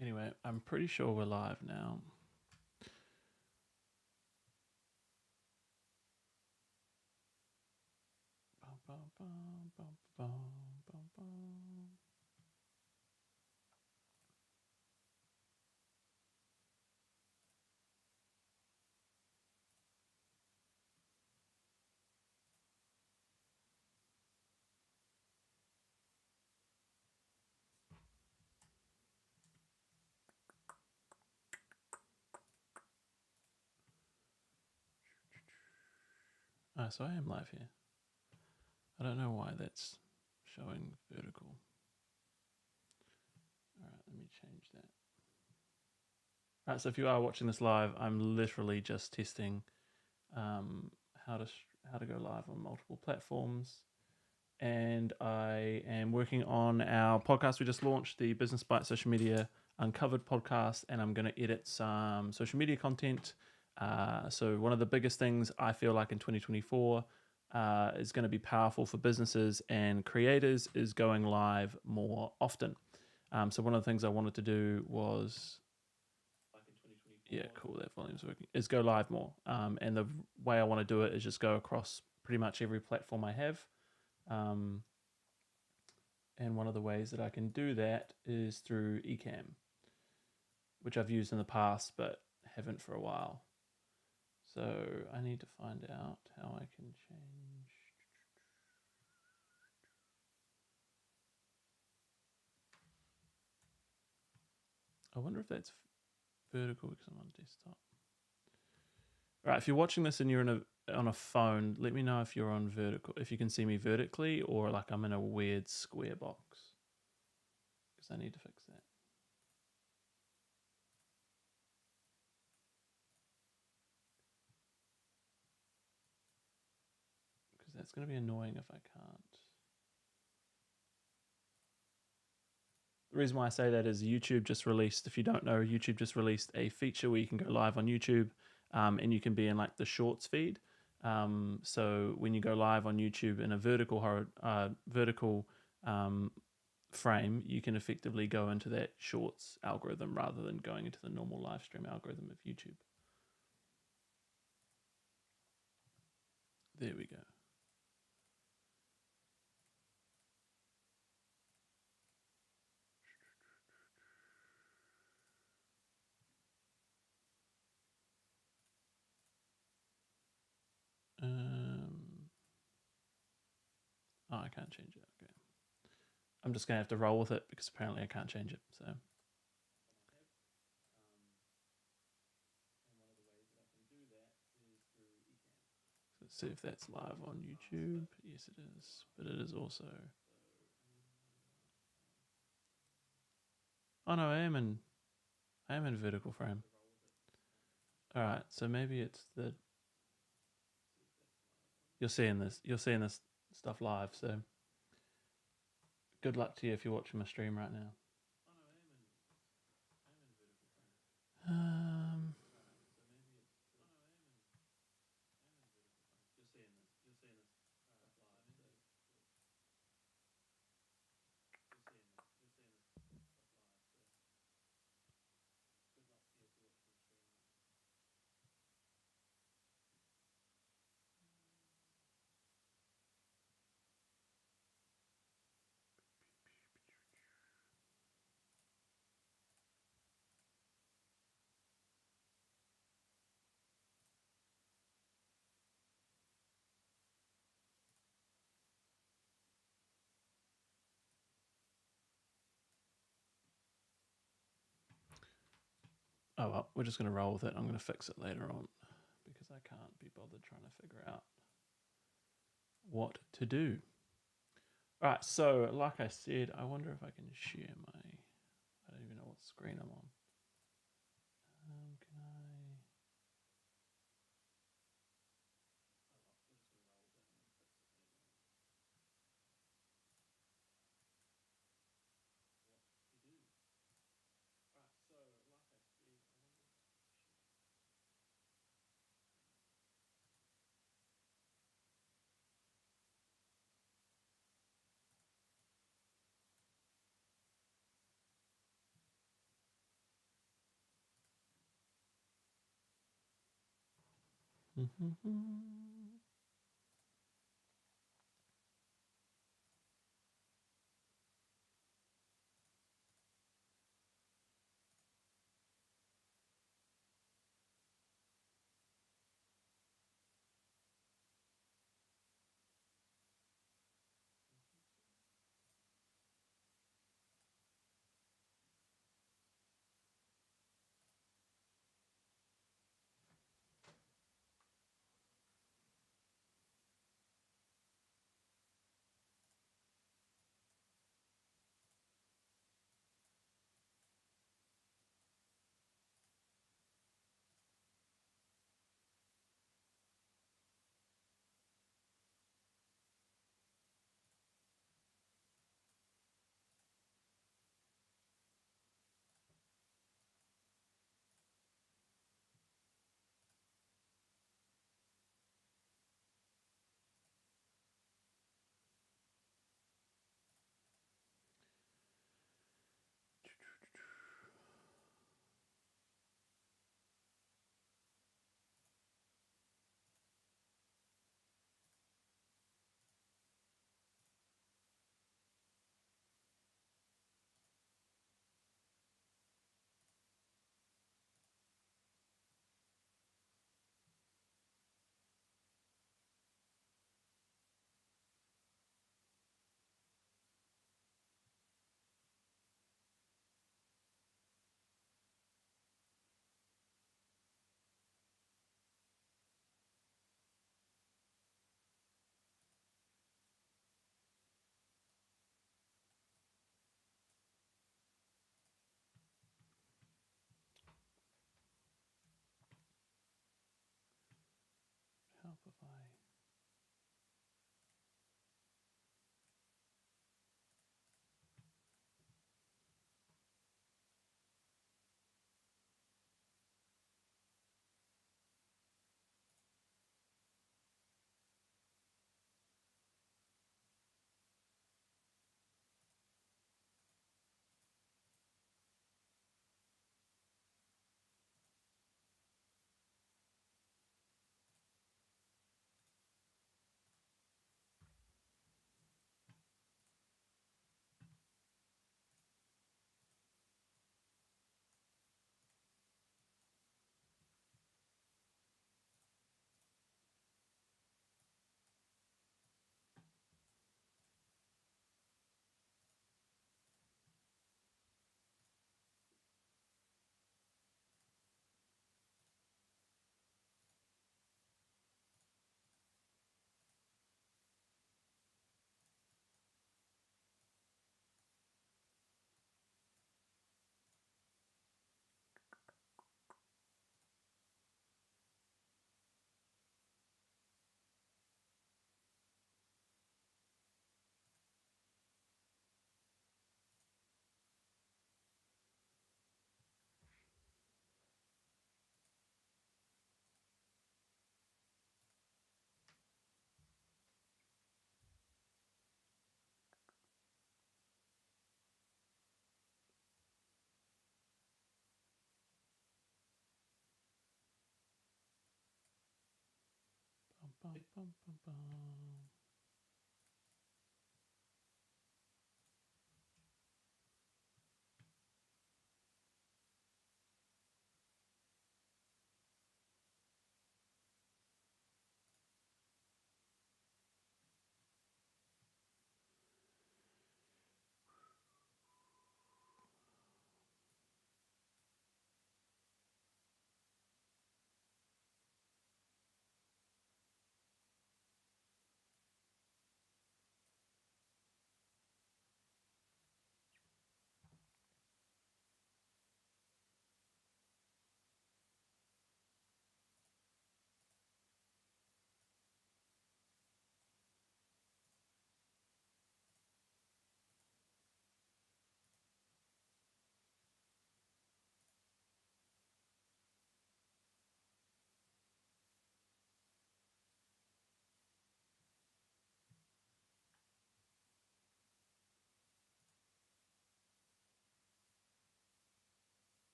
Anyway, I'm pretty sure we're live now. So I am live here. I don't know why that's showing vertical. All right, let me change that. All right, so if you are watching this live, I'm literally just testing how to go live on multiple platforms, and I am working on our podcast we just launched, the Business Bytes Social Media Uncovered podcast, and I'm going to edit some social media content. So one of the biggest things I feel like in 2024 is going to be powerful for businesses and creators is going live more often. So one of the things I wanted to do was, yeah, cool, that volume's working, is go live more. And the way I want to do it is just go across pretty much every platform I have. And one of the ways that I can do that is through Ecamm, which I've used in the past but haven't for a while. So I need to find out how I can change. I wonder if that's vertical because I'm on desktop. All right, if you're watching this and you're on a phone, let me know if you're on vertical, if you can see me vertically or like I'm in a weird square box, because I need to fix that. Because that's going to be annoying if I can't. The reason why I say that is YouTube just released, if you don't know, YouTube just released a feature where you can go live on YouTube and you can be in like the shorts feed. So when you go live on YouTube in a vertical frame, you can effectively go into that shorts algorithm rather than going into the normal live stream algorithm of YouTube. There we go. Oh, I can't change it. Okay. I'm just going to have to roll with it because apparently I can't change it. So let's see if that's live on YouTube. Yes, it is. But it is also. Oh no, I am in vertical frame. All right, so maybe it's the. You're seeing this stuff live. So good luck to you if you're watching my stream right now. Um, oh well, we're just going to roll with it. I'm going to fix it later on because I can't be bothered trying to figure out what to do. All right, so like I said, I wonder if I can share my. I don't even know what screen I'm on. Can I? Help if I. Bum, bum, bum, bum, bum.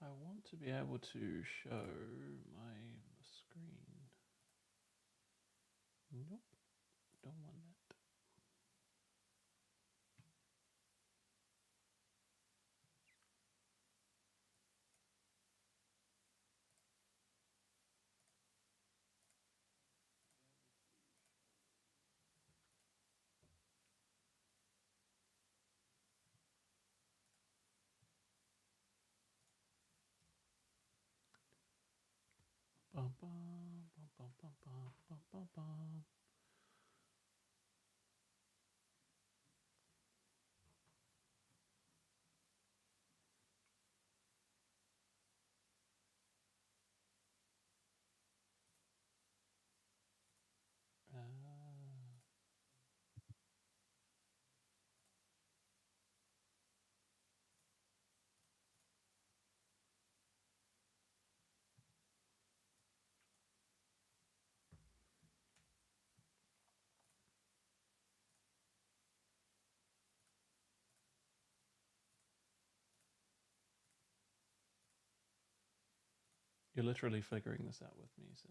I want to be able to show my screen. Nope, don't want that. Bum, bum, bum, bum, bum, bum, bum, bum, bum. You're literally figuring this out with me, so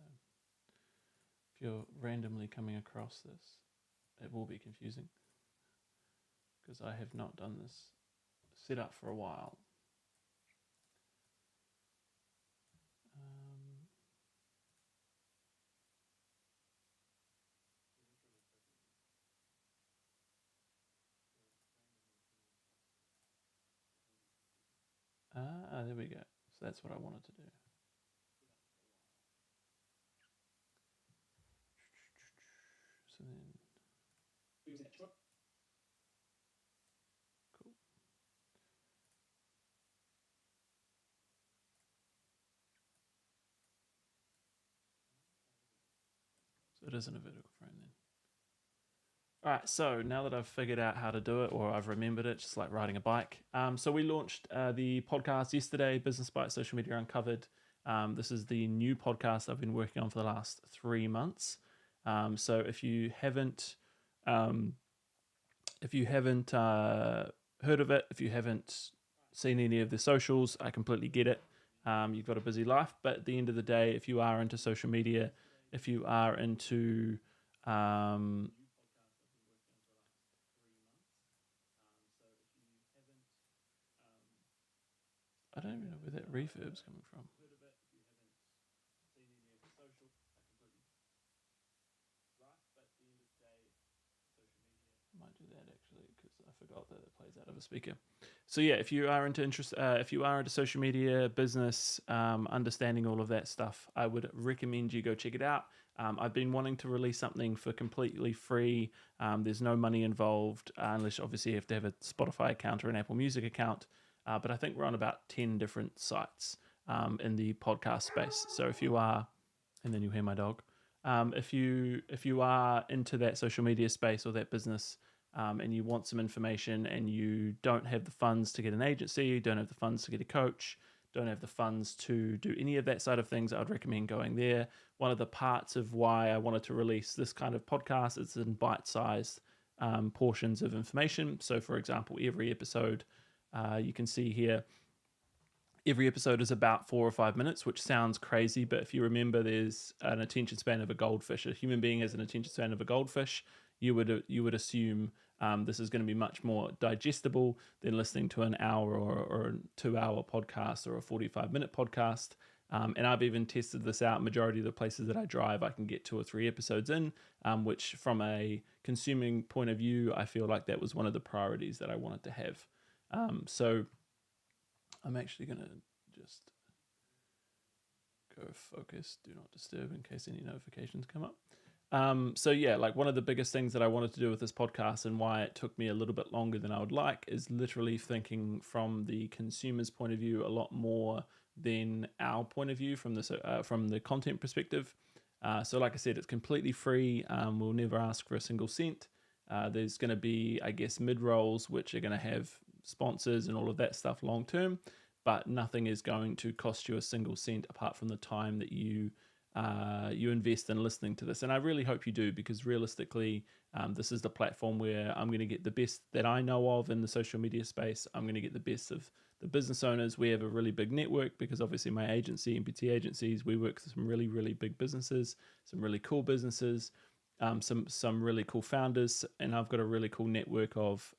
if you're randomly coming across this, it will be confusing because I have not done this setup for a while. There we go. So that's what I wanted to do. So then, cool. So it isn't a vertical frame then. All right, so now that I've figured out how to do it, or I've remembered it, just like riding a bike. So we launched the podcast yesterday, Business Bytes Social Media Uncovered. This is the new podcast I've been working on for the last 3 months. So if you haven't heard of it, if you haven't seen any of the socials, I completely get it. You've got a busy life, but at the end of the day, if you are into social media, if you are into I don't even know where that reverb's coming from. I might do that actually because I forgot that it plays out of a speaker. So yeah, if you are into social media, business, understanding all of that stuff, I would recommend you go check it out. I've been wanting to release something for completely free. There's no money involved unless obviously you have to have a Spotify account or an Apple Music account. But I think we're on about 10 different sites in the podcast space. So if you are, and then you hear my dog. If you are into that social media space or that business, and you want some information and you don't have the funds to get an agency, don't have the funds to get a coach, don't have the funds to do any of that side of things, I'd recommend going there. One of the parts of why I wanted to release this kind of podcast is in bite-sized portions of information. So, for example, every episode, you can see here, every episode is about 4 or 5 minutes, which sounds crazy, but if you remember, there's an attention span of a goldfish. A human being has an attention span of a goldfish. You would assume this is going to be much more digestible than listening to an hour or a 2-hour podcast or a 45-minute podcast. And I've even tested this out. Majority of the places that I drive, I can get 2 or 3 episodes in, which from a consuming point of view, I feel like that was one of the priorities that I wanted to have. So I'm actually going to just go focus, do not disturb in case any notifications come up. So yeah, like one of the biggest things that I wanted to do with this podcast and why it took me a little bit longer than I would like is literally thinking from the consumer's point of view a lot more than our point of view from the content perspective. So like I said, it's completely free. We'll never ask for a single cent. There's going to be, I guess, mid-rolls, which are going to have sponsors and all of that stuff long term, but nothing is going to cost you a single cent apart from the time that you invest in listening to this. And I really hope you do, because realistically, this is the platform where I'm going to get the best that I know of in the social media space. I'm going to get the best of the business owners. We have a really big network because obviously my agency, MPT agencies, we work with some really, really big businesses, some really cool businesses, some really cool founders, and I've got a really cool network of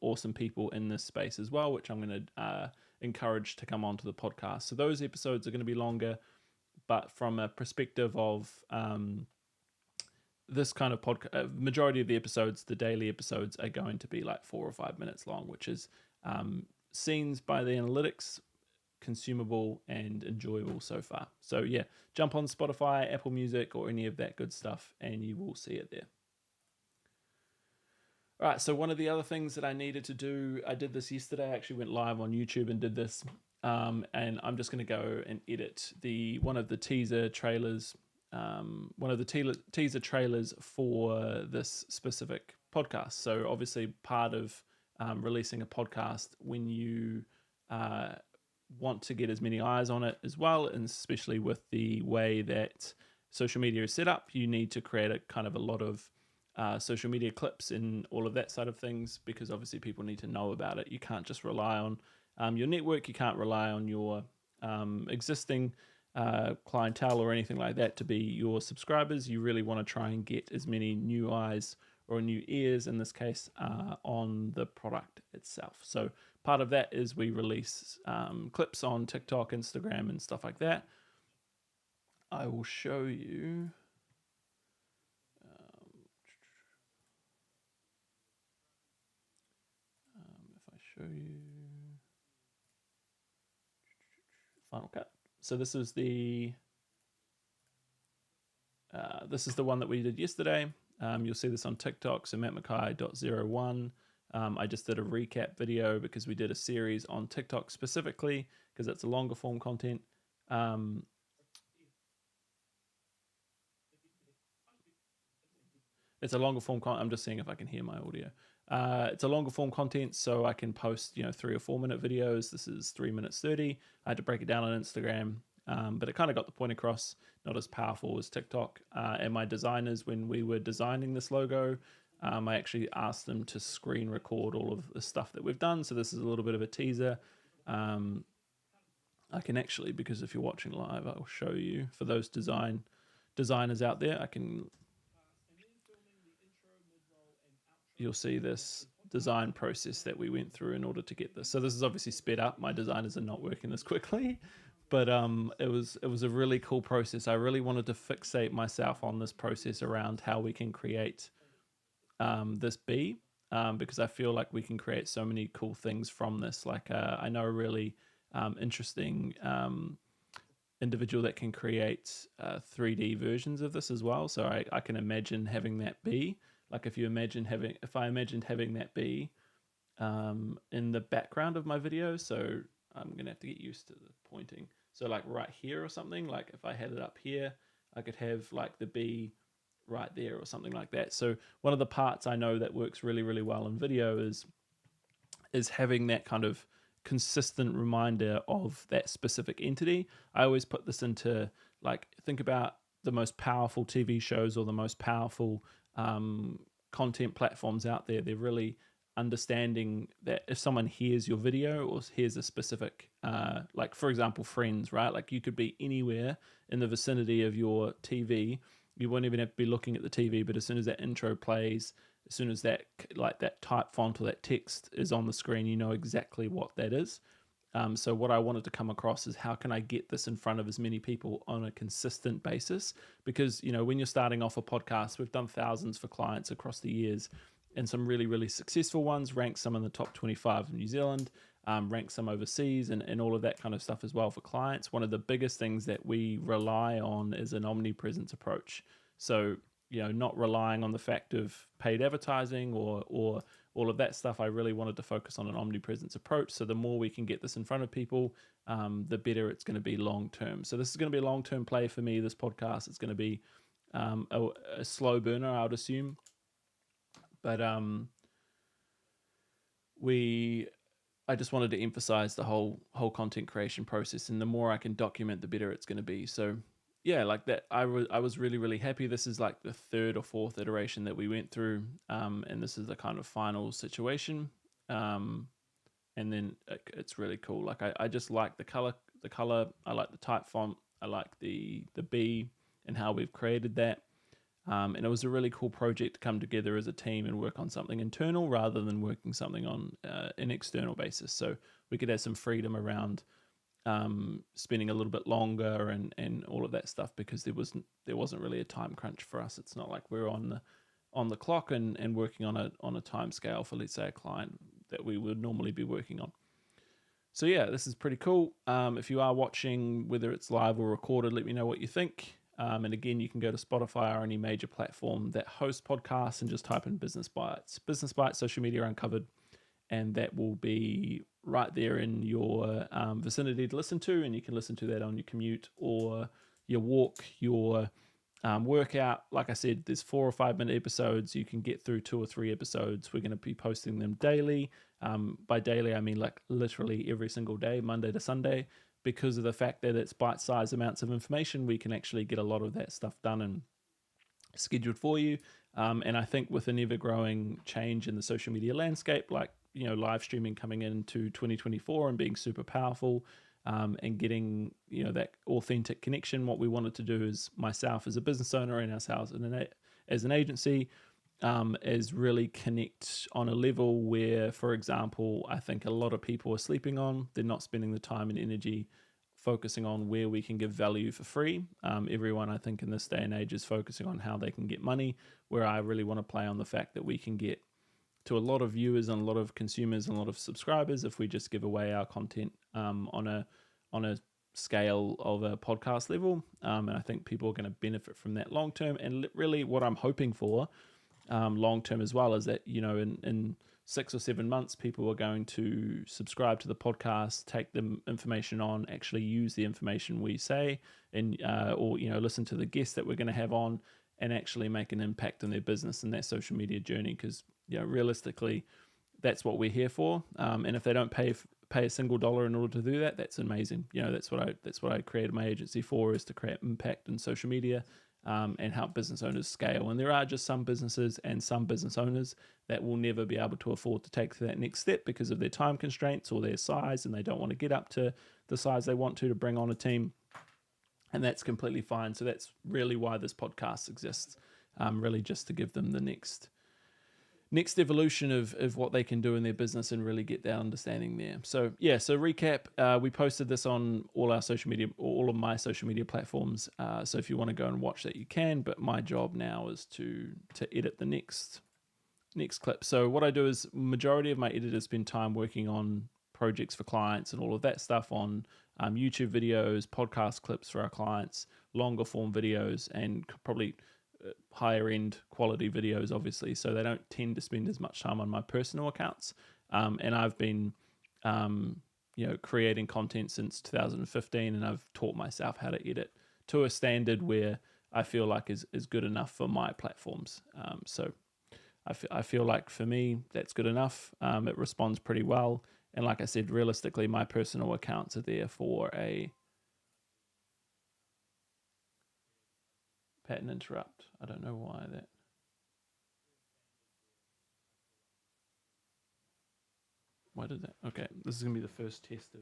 awesome people in this space as well, which I'm going to encourage to come onto the podcast. So those episodes are going to be longer, but from a perspective of this kind of podcast, majority of the episodes, the daily episodes, are going to be like 4 or 5 minutes long, which is scenes by the analytics, consumable and enjoyable so far. So yeah, jump on Spotify, Apple Music, or any of that good stuff, and you will see it there. All right, so one of the other things that I needed to do, I did this yesterday. I actually went live on YouTube and did this, and I'm just going to go and edit one of the teaser trailers for this specific podcast. So obviously part of releasing a podcast, when you want to get as many eyes on it as well, and especially with the way that social media is set up, you need to create a lot of social media clips and all of that side of things, because obviously people need to know about it. You can't just rely on your network. You can't rely on your existing clientele or anything like that to be your subscribers. You really want to try and get as many new eyes, or new ears in this case, on the product itself. So part of that is we release clips on TikTok, Instagram, and stuff like that. I will show you. If I show you Final Cut. So this is the one that we did yesterday. You'll see this on TikTok. So mattmackay.01. I just did a recap video because we did a series on TikTok specifically, because it's a longer form content. It's a longer form content. I'm just seeing if I can hear my audio. It's a longer form content, so I can post 3 or 4 minute videos. This is 3 minutes 30. I had to break it down on Instagram, but it kind of got the point across. Not as powerful as TikTok. And my designers, when we were designing this logo, I actually asked them to screen record all of the stuff that we've done. So this is a little bit of a teaser. I can actually, because if you're watching live, I'll show you. For those designers out there, you'll see this design process that we went through in order to get this. So this is obviously sped up. My designers are not working this quickly, but it was a really cool process. I really wanted to fixate myself on this process around how we can create this bee, because I feel like we can create so many cool things from this. Like I know a really interesting individual that can create 3D versions of this as well. So I can imagine having that bee. Like if I imagined having that be in the background of my video, so I'm gonna have to get used to the pointing. So like right here or something, like if I had it up here, I could have like the bee right there or something like that. So one of the parts I know that works really, really well in video is having that kind of consistent reminder of that specific entity. I always put this into, like, think about the most powerful TV shows or the most powerful content platforms out there. They're really understanding that if someone hears your video or hears a specific, like for example, Friends, right? Like you could be anywhere in the vicinity of your TV. You won't even have to be looking at the TV, but as soon as that intro plays, as soon as that type font or that text is on the screen, you know exactly what that is. So what I wanted to come across is how can I get this in front of as many people on a consistent basis? Because, when you're starting off a podcast, we've done thousands for clients across the years, and some really, really successful ones, ranked some in the top 25 in New Zealand, ranked some overseas, and all of that kind of stuff as well for clients. One of the biggest things that we rely on is an omnipresence approach. So, not relying on the fact of paid advertising or all of that stuff. I really wanted to focus on an omnipresence approach. So the more we can get this in front of people, the better it's going to be long term. So this is going to be a long term play for me. This podcast is going to be a slow burner, I would assume. But I just wanted to emphasize the whole content creation process, and the more I can document, the better it's going to be. So yeah, like that, I was really, really happy. This is like the 3rd or 4th iteration that we went through, and this is the kind of final situation. And and then it's really cool. Like I just like the color, I like the type font, I like the B and how we've created that. And it was a really cool project to come together as a team and work on something internal rather than working something on an external basis. So we could have some freedom around spending a little bit longer and all of that stuff, because there wasn't really a time crunch for us. It's not like we're on the clock and working on a time scale for, let's say, a client that we would normally be working on. So yeah, this is pretty cool. If you are watching, whether it's live or recorded, let me know what you think. And again, you can go to Spotify or any major platform that hosts podcasts and just type in Business Bytes. Business Bytes Social Media Uncovered, and that will be right there in your vicinity to listen to, and you can listen to that on your commute or your walk, your workout. Like I said, there's 4 or 5 minute episodes. You can get through 2 or 3 episodes. We're going to be posting them daily. By daily, I mean like literally every single day, Monday to Sunday. Because of the fact that it's bite-sized amounts of information, we can actually get a lot of that stuff done and scheduled for you. And I think with an ever-growing change in the social media landscape, like live streaming coming into 2024 and being super powerful, and getting that authentic connection, what we wanted to do is, myself as a business owner and ourselves as an agency, is really connect on a level where, for example, I think a lot of people are sleeping on. They're not spending the time and energy focusing on where we can give value for free. Everyone, I think, in this day and age is focusing on how they can get money, where I really want to play on the fact that we can get to a lot of viewers and a lot of consumers and a lot of subscribers if we just give away our content on a scale of a podcast level. And I think people are going to benefit from that long term. And really what I'm hoping for long term as well is that in 6 or 7 months people are going to subscribe to the podcast, take the information on, actually use the information we say, and or listen to the guests that we're going to have on, and actually make an impact in their business and their social media journey. Because realistically, that's what we're here for. And if they don't pay a single dollar in order to do that, that's amazing. That's what I created my agency for, is to create impact in social media. And help business owners scale. And there are just some businesses and some business owners that will never be able to afford to take that next step because of their time constraints or their size, and they don't want to get up to the size they want to bring on a team. And that's completely fine. So that's really why this podcast exists, really just to give them the next evolution of what they can do in their business and really get that understanding there. So recap, we posted this on all our social media, or all of my social media platforms. So if you want to go and watch that, you can, but my job now is to edit the next clip. So what I do is, majority of my editors spend time working on projects for clients and all of that stuff on YouTube videos, podcast clips for our clients, longer form videos, and probably higher end quality videos, obviously, so they don't tend to spend as much time on my personal accounts. And I've been creating content since 2015, and I've taught myself how to edit to a standard where I feel like is good enough for my platforms. So I feel like for me that's good enough. It responds pretty well, and like I said, realistically, my personal accounts are there for a pattern interrupt. I don't know why that. Why did that? Okay, this is going to be the first test of.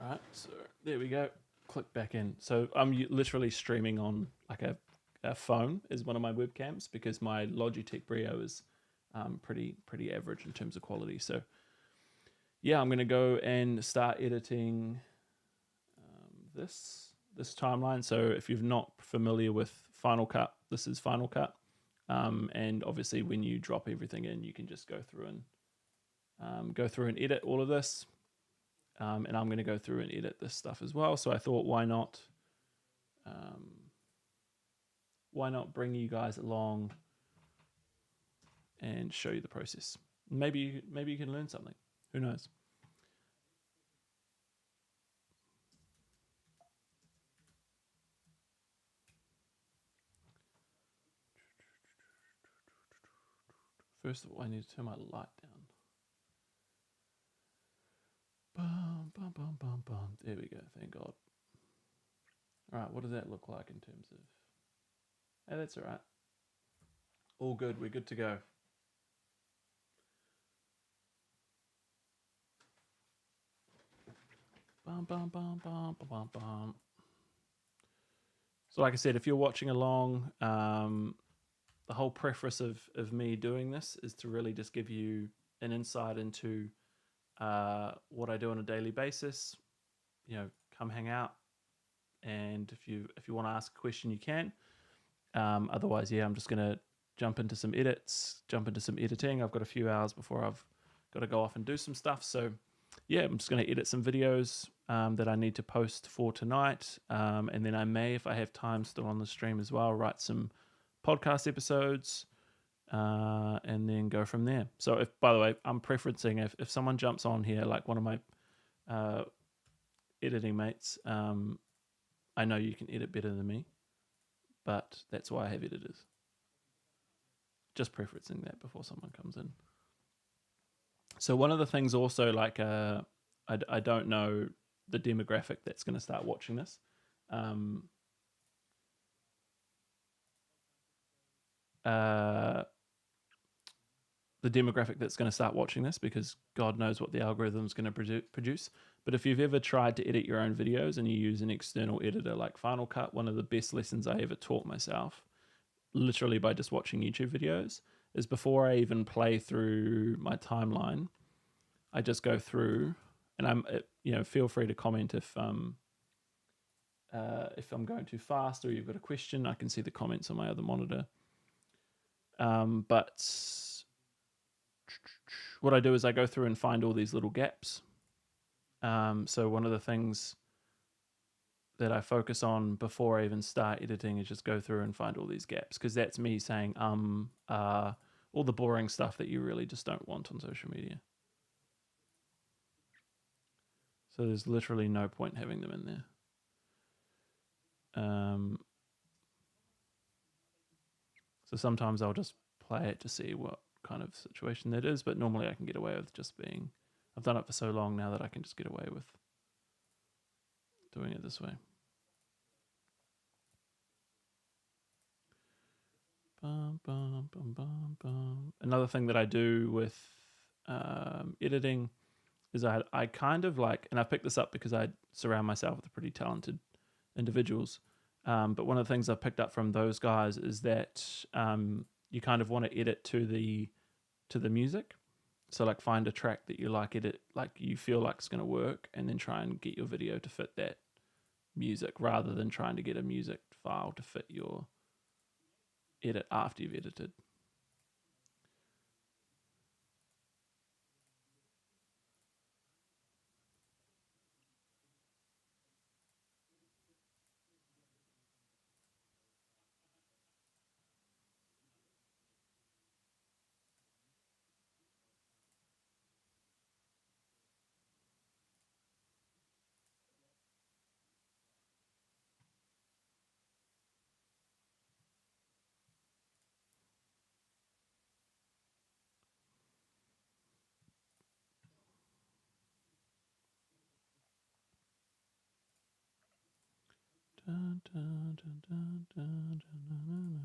All right, so there we go. Click back in. So I'm literally streaming on like a phone as one of my webcams, because my Logitech Brio is pretty average in terms of quality. So yeah, I'm going to go and start editing this timeline. So if you're not familiar with Final Cut, this is Final Cut. And obviously when you drop everything in, you can just go through and edit all of this. And I'm going to go through and edit this stuff as well. So I thought, why not bring you guys along and show you the process? Maybe you can learn something. Who knows? First of all, I need to turn my light down. Bum, bum, bum, bum, bum. There we go. Thank God. All right, what does that look like in terms of... Hey, that's all right. All good. We're good to go. Bum, bum, bum, bum, bum, bum, bum. So, like I said, if you're watching along, the whole preface of me doing this is to really just give you an insight into what I do on a daily basis. Come hang out, and if you want to ask a question, you can. Otherwise, yeah, I'm just gonna jump into some edits, jump into some editing. I've got a few hours before I've got to go off and do some stuff. So, yeah, I'm just gonna edit some videos that I need to post for tonight, and then I may, if I have time still on the stream as well, write some podcast episodes, and then go from there. So, if by the way, I'm preferencing if someone jumps on here, like one of my uh, editing mates, I know you can edit better than me, but that's why I have editors. Just preferencing that before someone comes in. So one of the things also, like, I don't know the demographic that's going to start watching this. The demographic that's going to start watching this, because God knows what the algorithm is going to produce. But if you've ever tried to edit your own videos and you use an external editor like Final Cut, one of the best lessons I ever taught myself, literally by just watching YouTube videos, is before I even play through my timeline, I just go through, and feel free to comment if I'm going too fast or you've got a question. I can see the comments on my other monitor. But what I do is I go through and find all these little gaps. So one of the things that I focus on before I even start editing is just go through and find all these gaps, because that's me saying all the boring stuff that you really just don't want on social media. So there's literally no point having them in there. So sometimes I'll just play it to see what kind of situation that is, but normally I can get away with just being, I've done it for so long now that I can just get away with doing it this way. Bum, bum, bum, bum, bum. Another thing that I do with editing is I kind of like, and I picked this up because I surround myself with pretty talented individuals. But one of the things I've picked up from those guys is that you kind of want to edit to the music. So like find a track that you like, edit like you feel like it's going to work, and then try and get your video to fit that music, rather than trying to get a music file to fit your edit after you've edited. Dun, dun, dun, dun, dun, dun,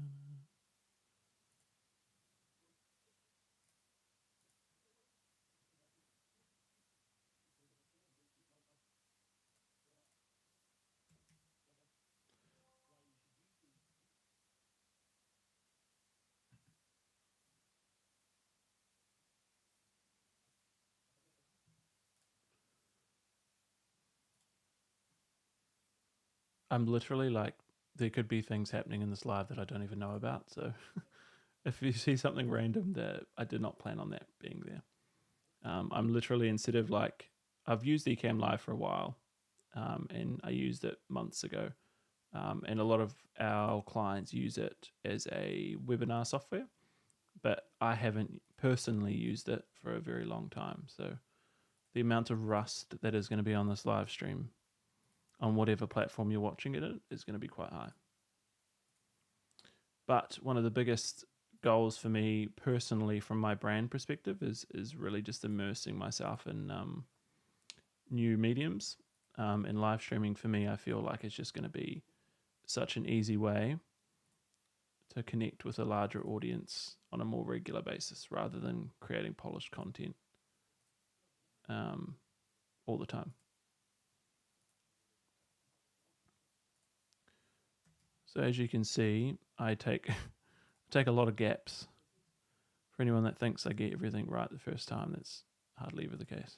I'm literally like, there could be things happening in this live that I don't even know about. So if you see something random, that I did not plan on that being there. I'm literally, instead of like, I've used Ecamm Live for a while, and I used it months ago. And a lot of our clients use it as a webinar software, but I haven't personally used it for a very long time. So the amount of rust that is going to be on this live stream on whatever platform you're watching it in is going to be quite high. But one of the biggest goals for me personally, from my brand perspective, is really just immersing myself in new mediums. And live streaming for me, I feel like it's just going to be such an easy way to connect with a larger audience on a more regular basis rather than creating polished content all the time. So as you can see, I take take a lot of gaps. For anyone that thinks I get everything right the first time, that's hardly ever the case.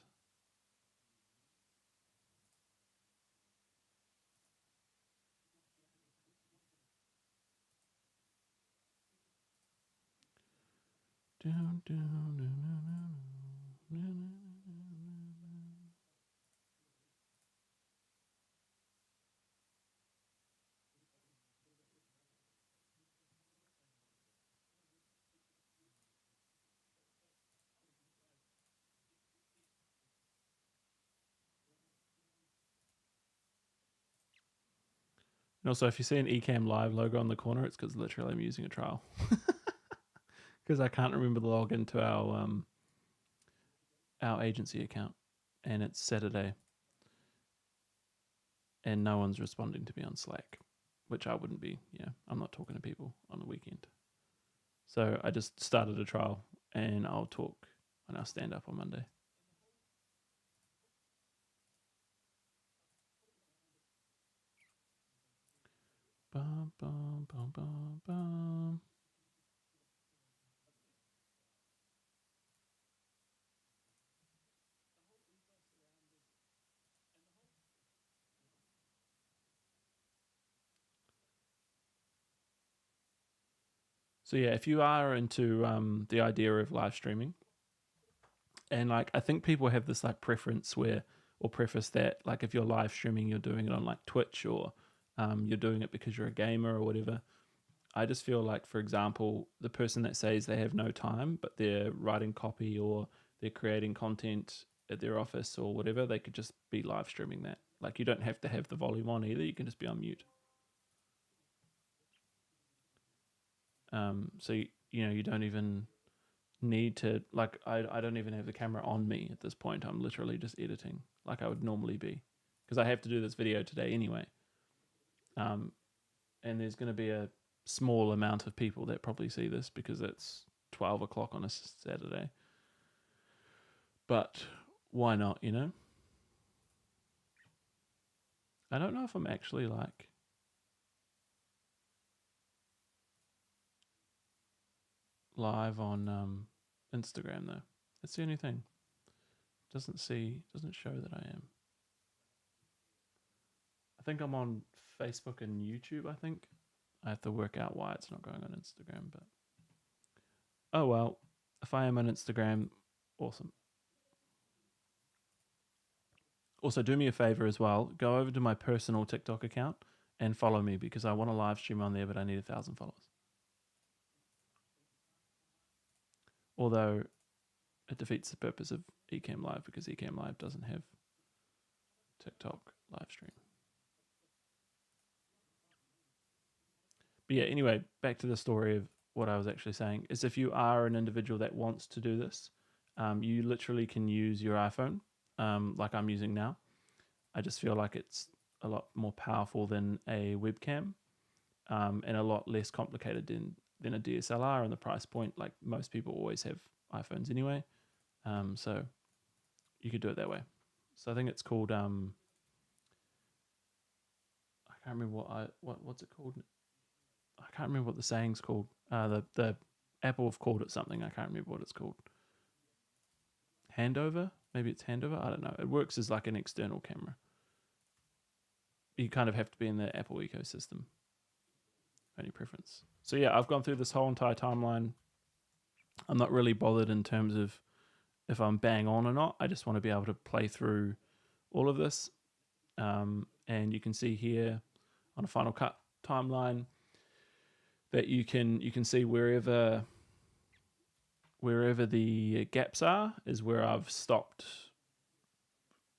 And also, if you see an Ecamm Live logo on the corner, it's because literally I'm using a trial. Because I can't remember the login to our agency account, and it's Saturday, and no one's responding to me on Slack, which I wouldn't be. Yeah, I'm not talking to people on the weekend. So I just started a trial, and I'll talk when I stand up on Monday. Bum, bum, bum, bum, bum. So yeah, if you are into the idea of live streaming, and like I think people have this like preference where or preface that like if you're live streaming, you're doing it on like Twitch or you're doing it because you're a gamer or whatever. I just feel like, for example, the person that says they have no time, but they're writing copy or they're creating content at their office or whatever, they could just be live streaming that. Like you don't have to have the volume on either. You can just be on mute. So you don't even need to like I don't even have the camera on me at this point. I'm literally just editing like I would normally be because I have to do this video today anyway. And there's going to be a small amount of people that probably see this because it's 12 o'clock on a Saturday. But why not, you know? I don't know if I'm actually like live on Instagram though. That's the only thing. Doesn't show that I am. I think I'm on Facebook and YouTube, I think. I have to work out why it's not going on Instagram, but oh well. If I am on Instagram, awesome. Also, do me a favor as well. Go over to my personal TikTok account and follow me because I want to live stream on there, but I need 1,000 followers. Although it defeats the purpose of Ecamm Live because Ecamm Live doesn't have TikTok live stream. But yeah, anyway, back to the story of what I was actually saying is if you are an individual that wants to do this, you literally can use your iPhone like I'm using now. I just feel like it's a lot more powerful than a webcam and a lot less complicated than a DSLR and the price point. Like most people always have iPhones anyway. So you could do it that way. So I think it's called I can't remember what's it called. I can't remember what the saying's called. The Apple have called it something. I can't remember what it's called. Handover? Maybe it's handover. I don't know. It works as like an external camera. You kind of have to be in the Apple ecosystem. Only preference. So yeah, I've gone through this whole entire timeline. I'm not really bothered in terms of if I'm bang on or not. I just want to be able to play through all of this. And you can see here on a Final Cut timeline that you can see wherever the gaps are is where I've stopped.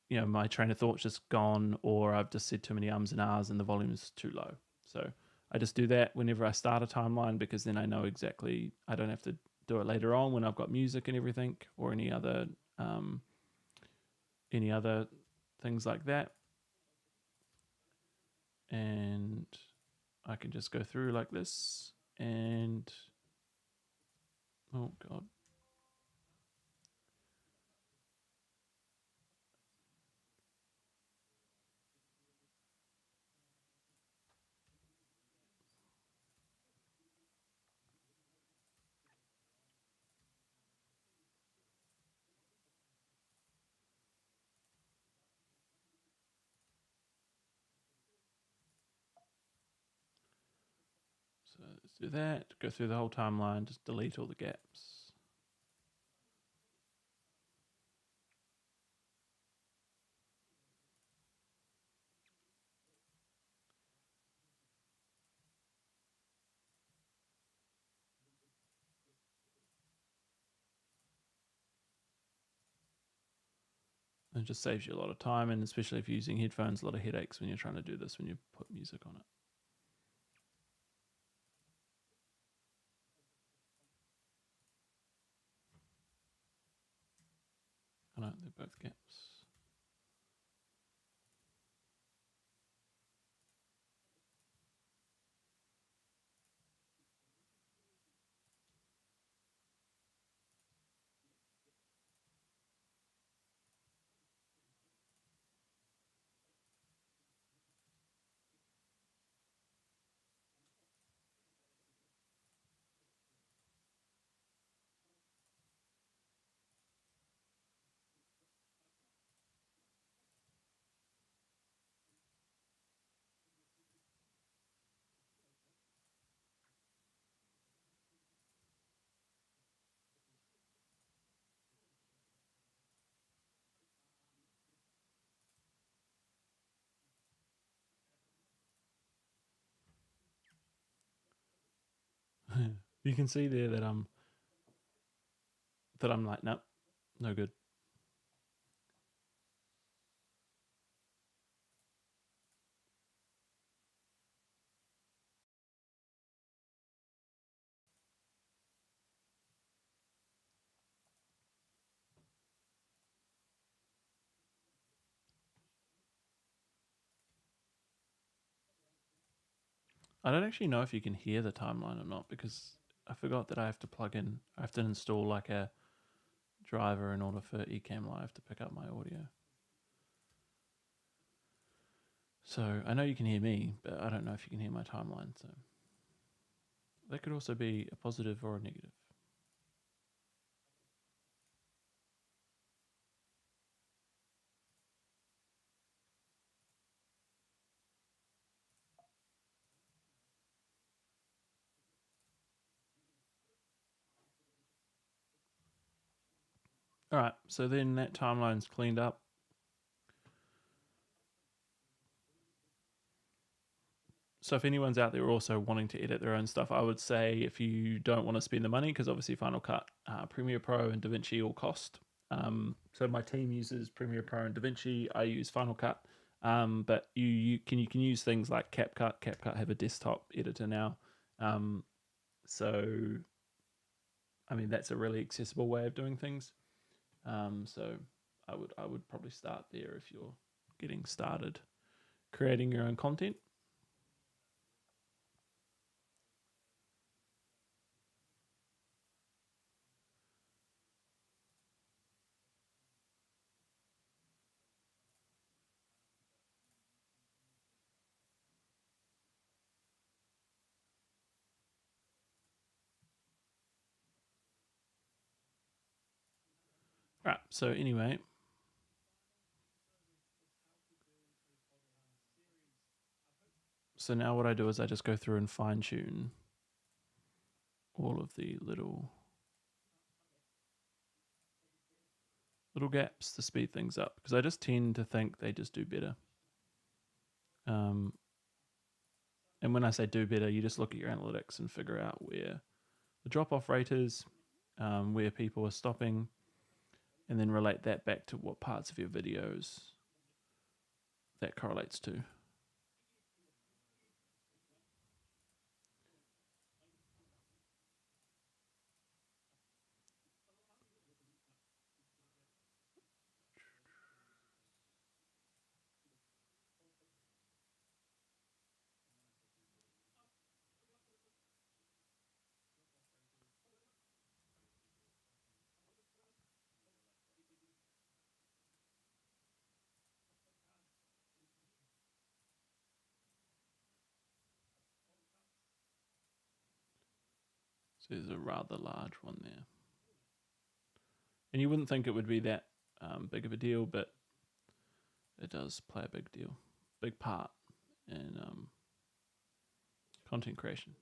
You know, my train of thought's just gone, or I've just said too many ums and ahs and the volume is too low. So I just do that whenever I start a timeline because then I know exactly, I don't have to do it later on when I've got music and everything or any other things like that. And I can just go through like this And oh god. So let's do that. Go through the whole timeline. Just delete all the gaps. And it just saves you a lot of time, and especially if you're using headphones, a lot of headaches when you're trying to do this when you put music on it. I know they're both gaps. You can see there that I'm like, nope, no good. I don't actually know if you can hear the timeline or not because I forgot that I have to install like a driver in order for Ecamm Live to pick up my audio. So I know you can hear me, but I don't know if you can hear my timeline. So that could also be a positive or a negative. All right, so then that timeline's cleaned up. So if anyone's out there also wanting to edit their own stuff, I would say if you don't want to spend the money, because obviously Final Cut, Premiere Pro, and DaVinci all cost. So my team uses Premiere Pro and DaVinci. I use Final Cut, but you can use things like CapCut. CapCut have a desktop editor now, so I mean that's a really accessible way of doing things. So I would probably start there if you're getting started creating your own content. Right. So anyway, so now what I do is I just go through and fine tune all of the little gaps to speed things up because I just tend to think they just do better. And when I say do better, you just look at your analytics and figure out where the drop off rate is, where people are stopping, and then relate that back to what parts of your videos that correlates to. So there's a rather large one there. And you wouldn't think it would be that big of a deal, but it does play a big part in content creation.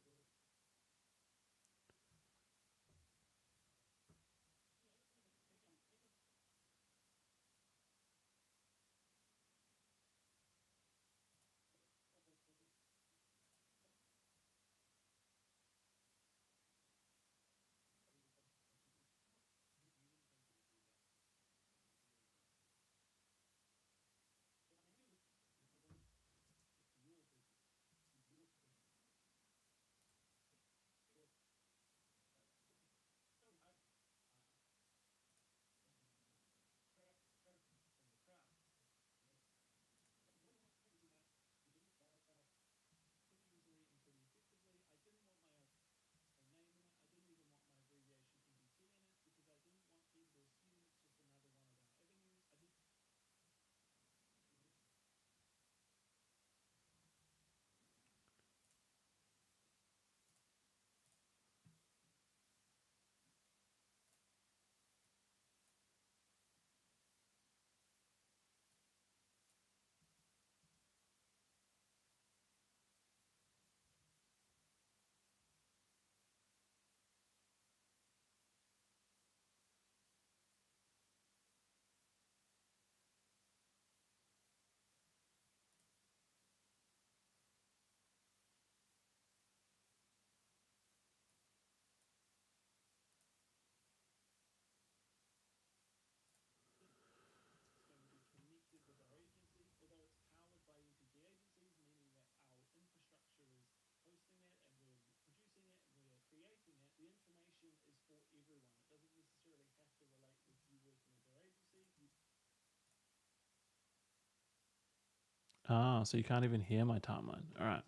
Ah, so you can't even hear my timeline. All right.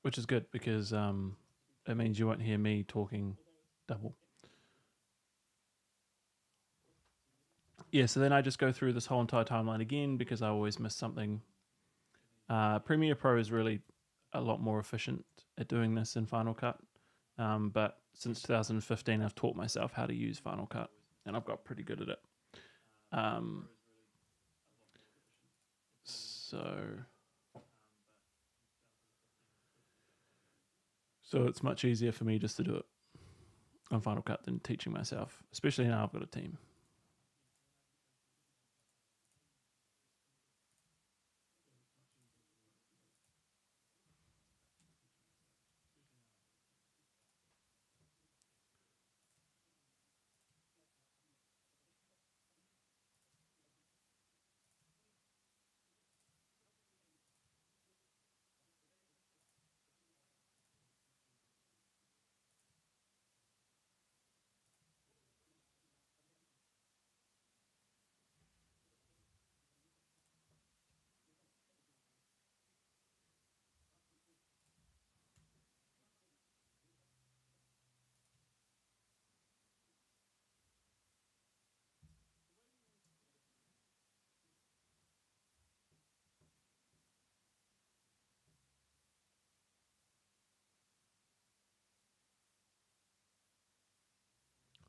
Which is good because it means you won't hear me talking double. Yeah, so then I just go through this whole entire timeline again because I always miss something. Premiere Pro is really a lot more efficient at doing this in Final Cut. But since 2015, I've taught myself how to use Final Cut and I've got pretty good at it. Um, so so it's much easier for me just to do it on Final Cut than teaching myself, especially now I've got a team.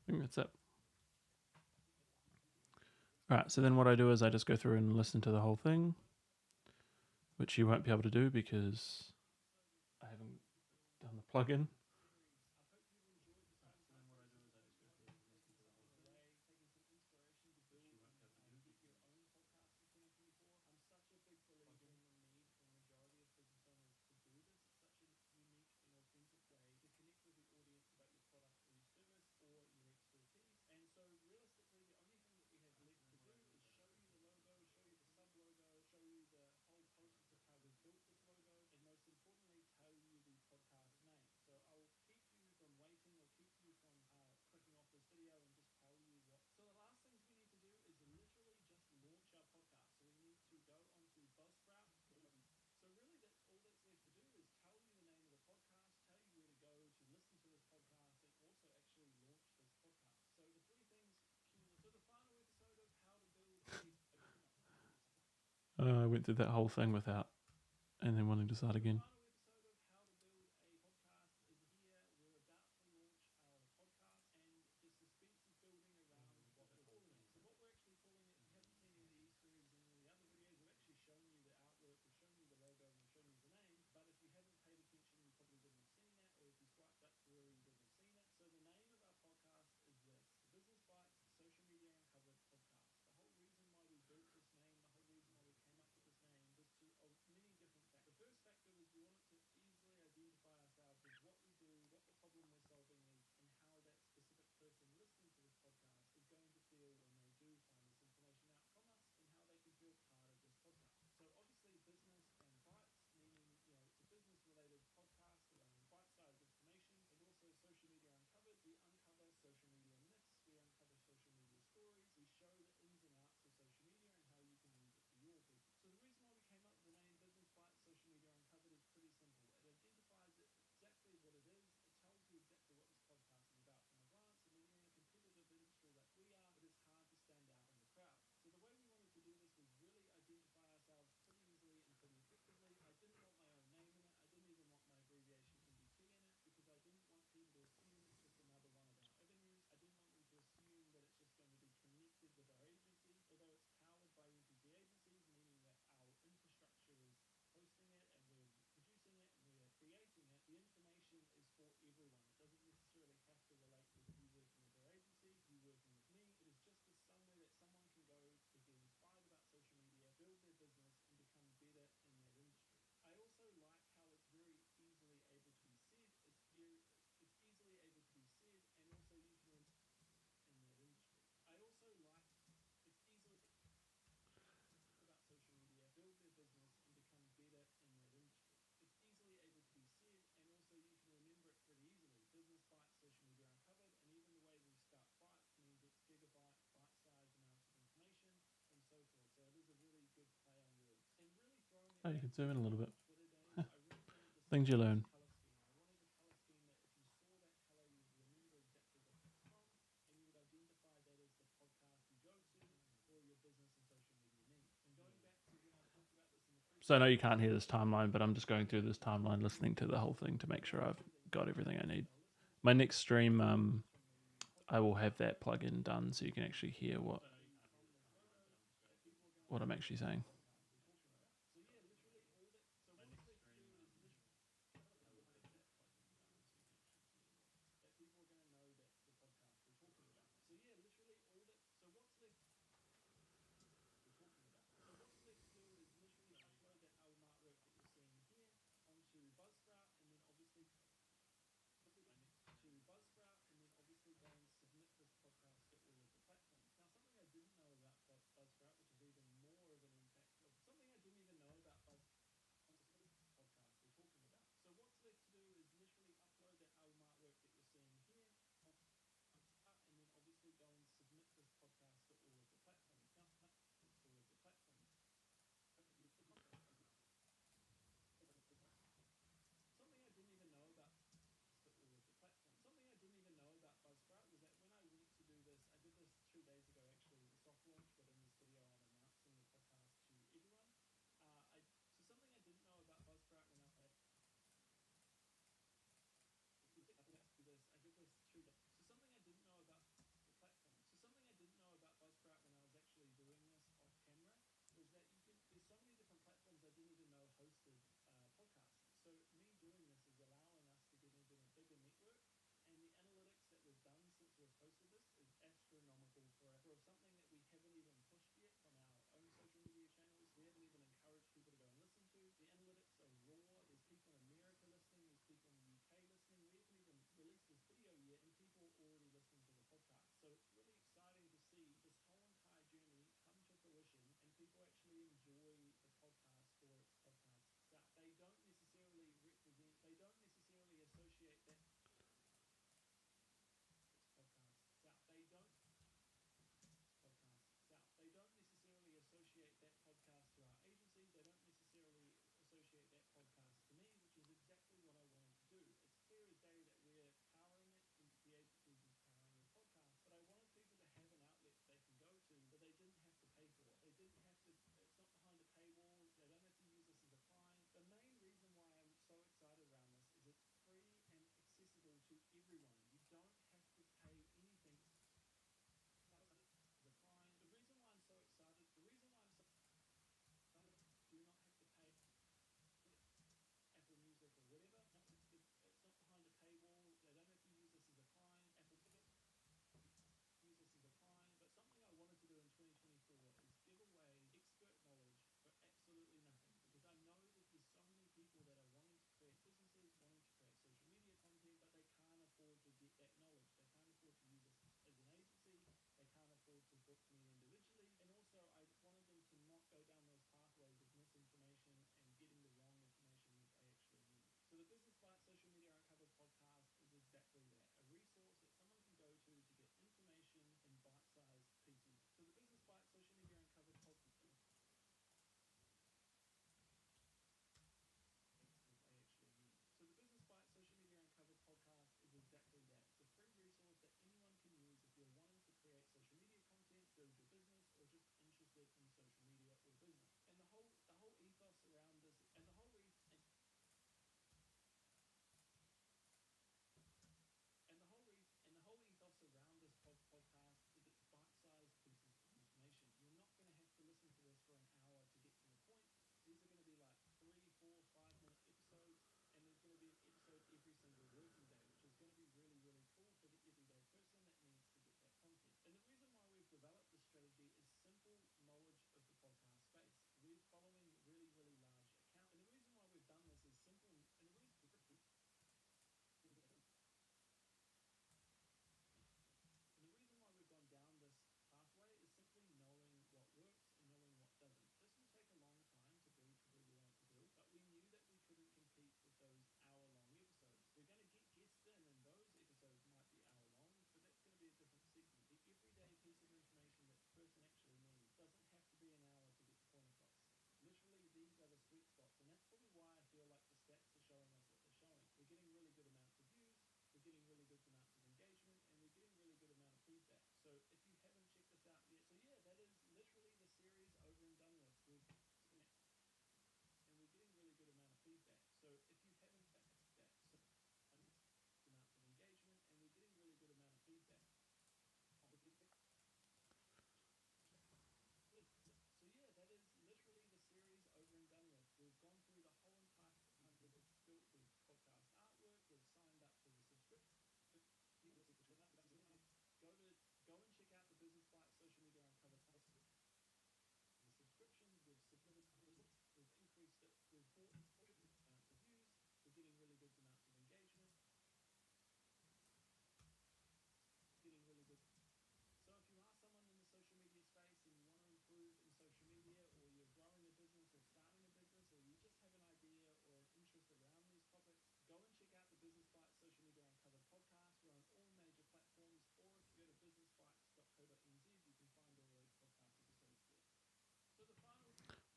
I think that's it. All right, so then what I do is I just go through and listen to the whole thing, which you won't be able to do because I haven't done the plugin. I went through that whole thing without, and then wanting to start again. Oh, you can zoom in a little bit. Things you learn. So I know you can't hear this timeline, but I'm just going through this timeline, listening to the whole thing to make sure I've got everything I need. My next stream, I will have that plugin done so you can actually hear what I'm actually saying.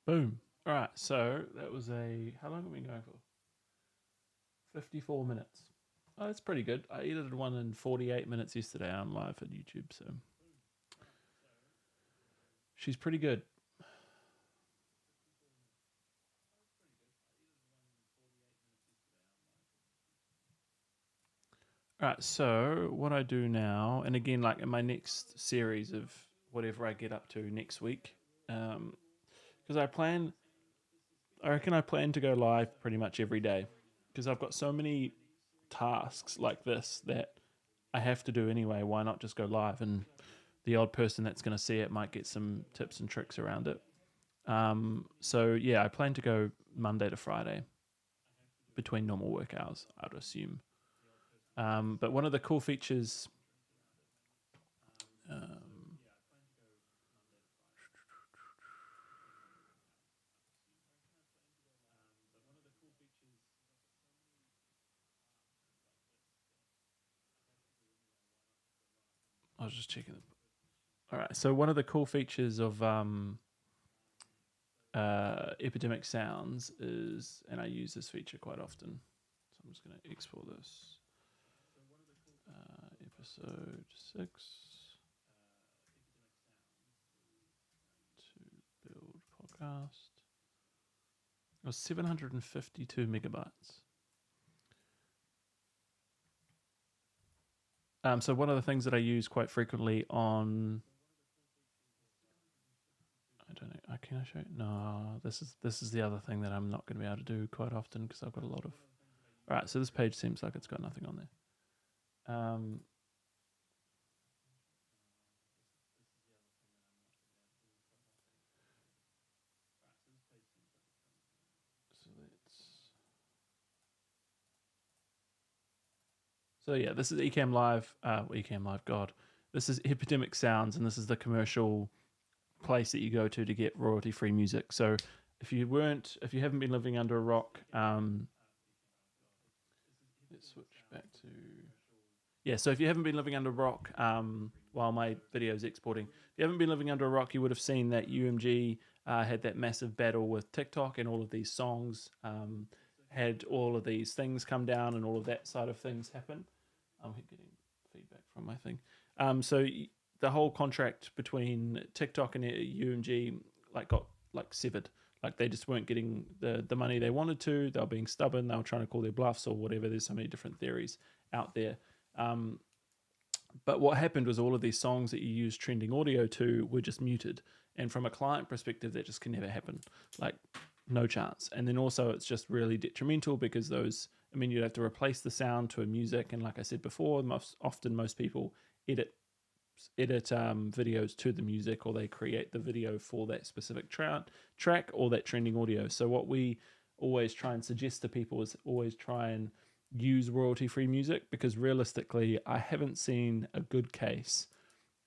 Boom. All right. So that was how long have we been going for? 54 minutes. Oh, that's pretty good. I edited one in 48 minutes yesterday on live at YouTube. So she's pretty good. All right, so what I do now, and again, like in my next series of whatever I get up to next week, because I reckon I plan to go live pretty much every day, because I've got so many tasks like this that I have to do anyway. Why not just go live, and the odd person that's going to see it might get some tips and tricks around it. So yeah, I plan to go Monday to Friday between normal work hours, I'd assume. But one of the cool features, I was just checking. All right, so one of the cool features of Epidemic Sounds is, and I use this feature quite often. So I'm just going to export this. Episode 6 to build podcast. It was 752 megabytes. So one of the things that I use quite frequently on, I don't know, can I show you? No, this is the other thing that I'm not going to be able to do quite often because I've got a lot of. All right, so this page seems like it's got nothing on there. So yeah, this is Ecamm Live. Ecamm Live, God, this is Epidemic Sounds, and this is the commercial place that you go to get royalty-free music. So if you haven't been living under a rock, let's switch back to So if you haven't been living under a rock, while my video is exporting, if you haven't been living under a rock, you would have seen that UMG had that massive battle with TikTok, and all of these songs had all of these things come down, and all of that side of things happen. I'm getting feedback from my thing. So the whole contract between TikTok and UMG got severed. Like they just weren't getting the money they wanted to. They were being stubborn. They were trying to call their bluffs or whatever. There's so many different theories out there. But what happened was all of these songs that you use trending audio to were just muted. And from a client perspective, that just can never happen. Like, no chance. And then also it's just really detrimental because you'd have to replace the sound to a music. And like I said before, most people edit videos to the music, or they create the video for that specific track or that trending audio. So what we always try and suggest to people is always try and use royalty-free music, because realistically, I haven't seen a good case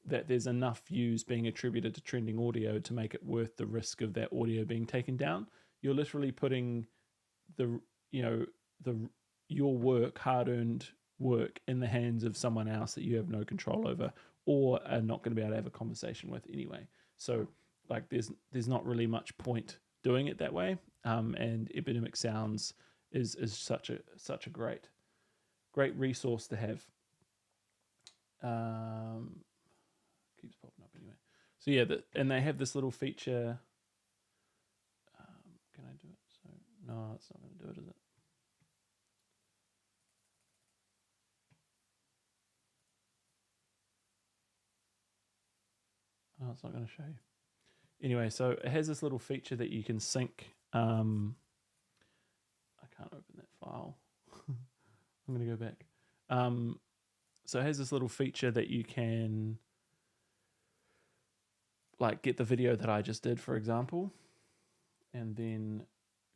that there's enough views being attributed to trending audio to make it worth the risk of that audio being taken down. You're literally putting your work, hard-earned work, in the hands of someone else that you have no control over, or are not going to be able to have a conversation with anyway. So there's not really much point doing it that way. And Epidemic Sounds is such a great resource to have. Keeps popping up anyway. So yeah, and they have this little feature. Can I do it? So no, it's not going to do it, is it? Oh, it's not going to show you. Anyway, so it has this little feature that you can sync. I can't open that file. I'm going to go back. So it has this little feature that you can get the video that I just did, for example, and then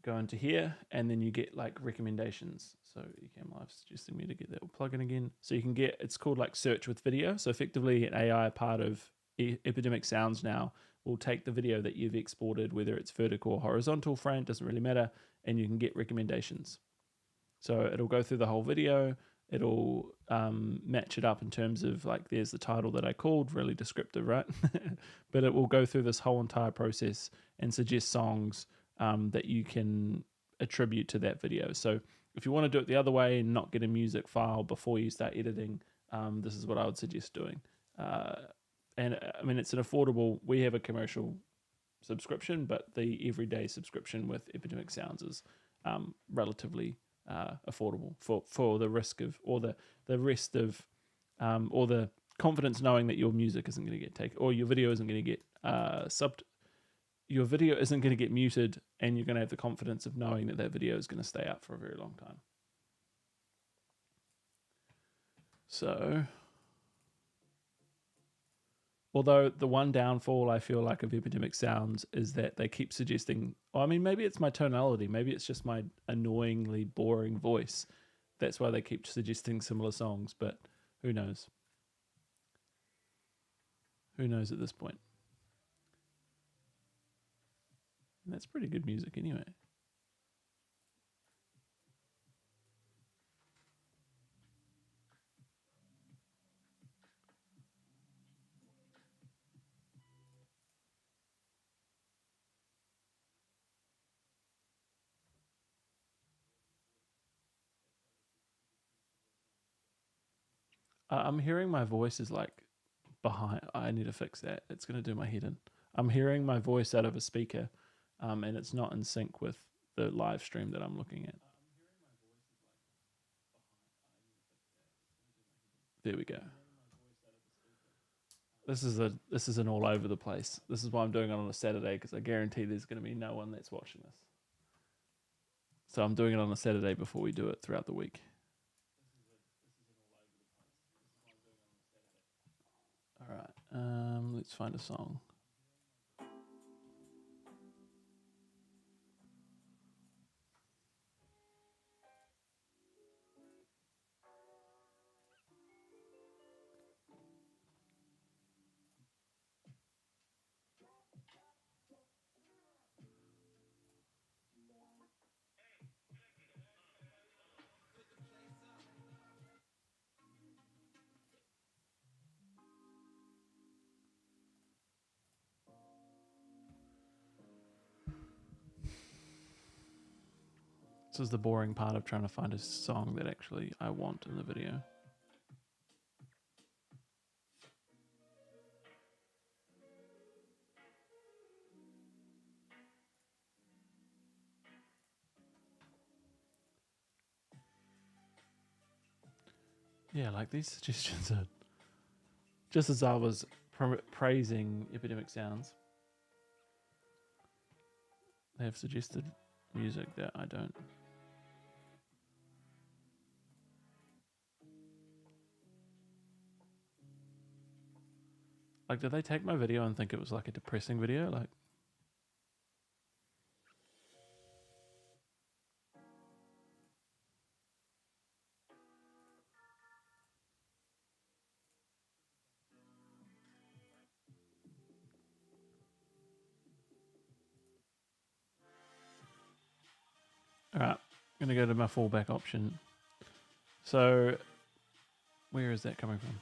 go into here, and then you get recommendations. So Ecamm Live suggesting me to get that plugin again. So you can get, it's called search with video. So effectively an AI part of Epidemic Sounds now will take the video that you've exported, whether it's vertical or horizontal frame, doesn't really matter, and you can get recommendations. So it'll go through the whole video, it'll match it up in terms of like, there's the title that I called, really descriptive, right? But it will go through this whole entire process and suggest songs that you can attribute to that video. So if you want to do it the other way and not get a music file before you start editing, this is what I would suggest doing. And I mean, it's an affordable, we have a commercial subscription, but the everyday subscription with Epidemic Sounds is relatively affordable for the risk of, or the rest of, or the confidence knowing that your music isn't going to get taken, or your video isn't going to get your video isn't going to get muted, and you're going to have the confidence of knowing that video is going to stay up for a very long time. So, although the one downfall I feel like of Epidemic Sounds is that they keep suggesting, I mean, maybe it's my tonality, maybe it's just my annoyingly boring voice. That's why they keep suggesting similar songs, but who knows? Who knows at this point? And that's pretty good music anyway. I'm hearing my voice is like behind. I need to fix that. It's going to do my head in. I'm hearing my voice out of a speaker, and it's not in sync with the live stream that I'm looking at. There we go. This is an all over the place. This is why I'm doing it on a Saturday, because I guarantee there's going to be no one that's watching this. So I'm doing it on a Saturday before we do it throughout the week. All right, let's find a song. This is the boring part of trying to find a song that actually I want in the video. Yeah, like these suggestions are just as I was praising Epidemic Sounds. They have suggested music that I don't. Like, did they take my video and think it was like a depressing video? Like, all right, I'm gonna go to my fallback option. So, where is that coming from?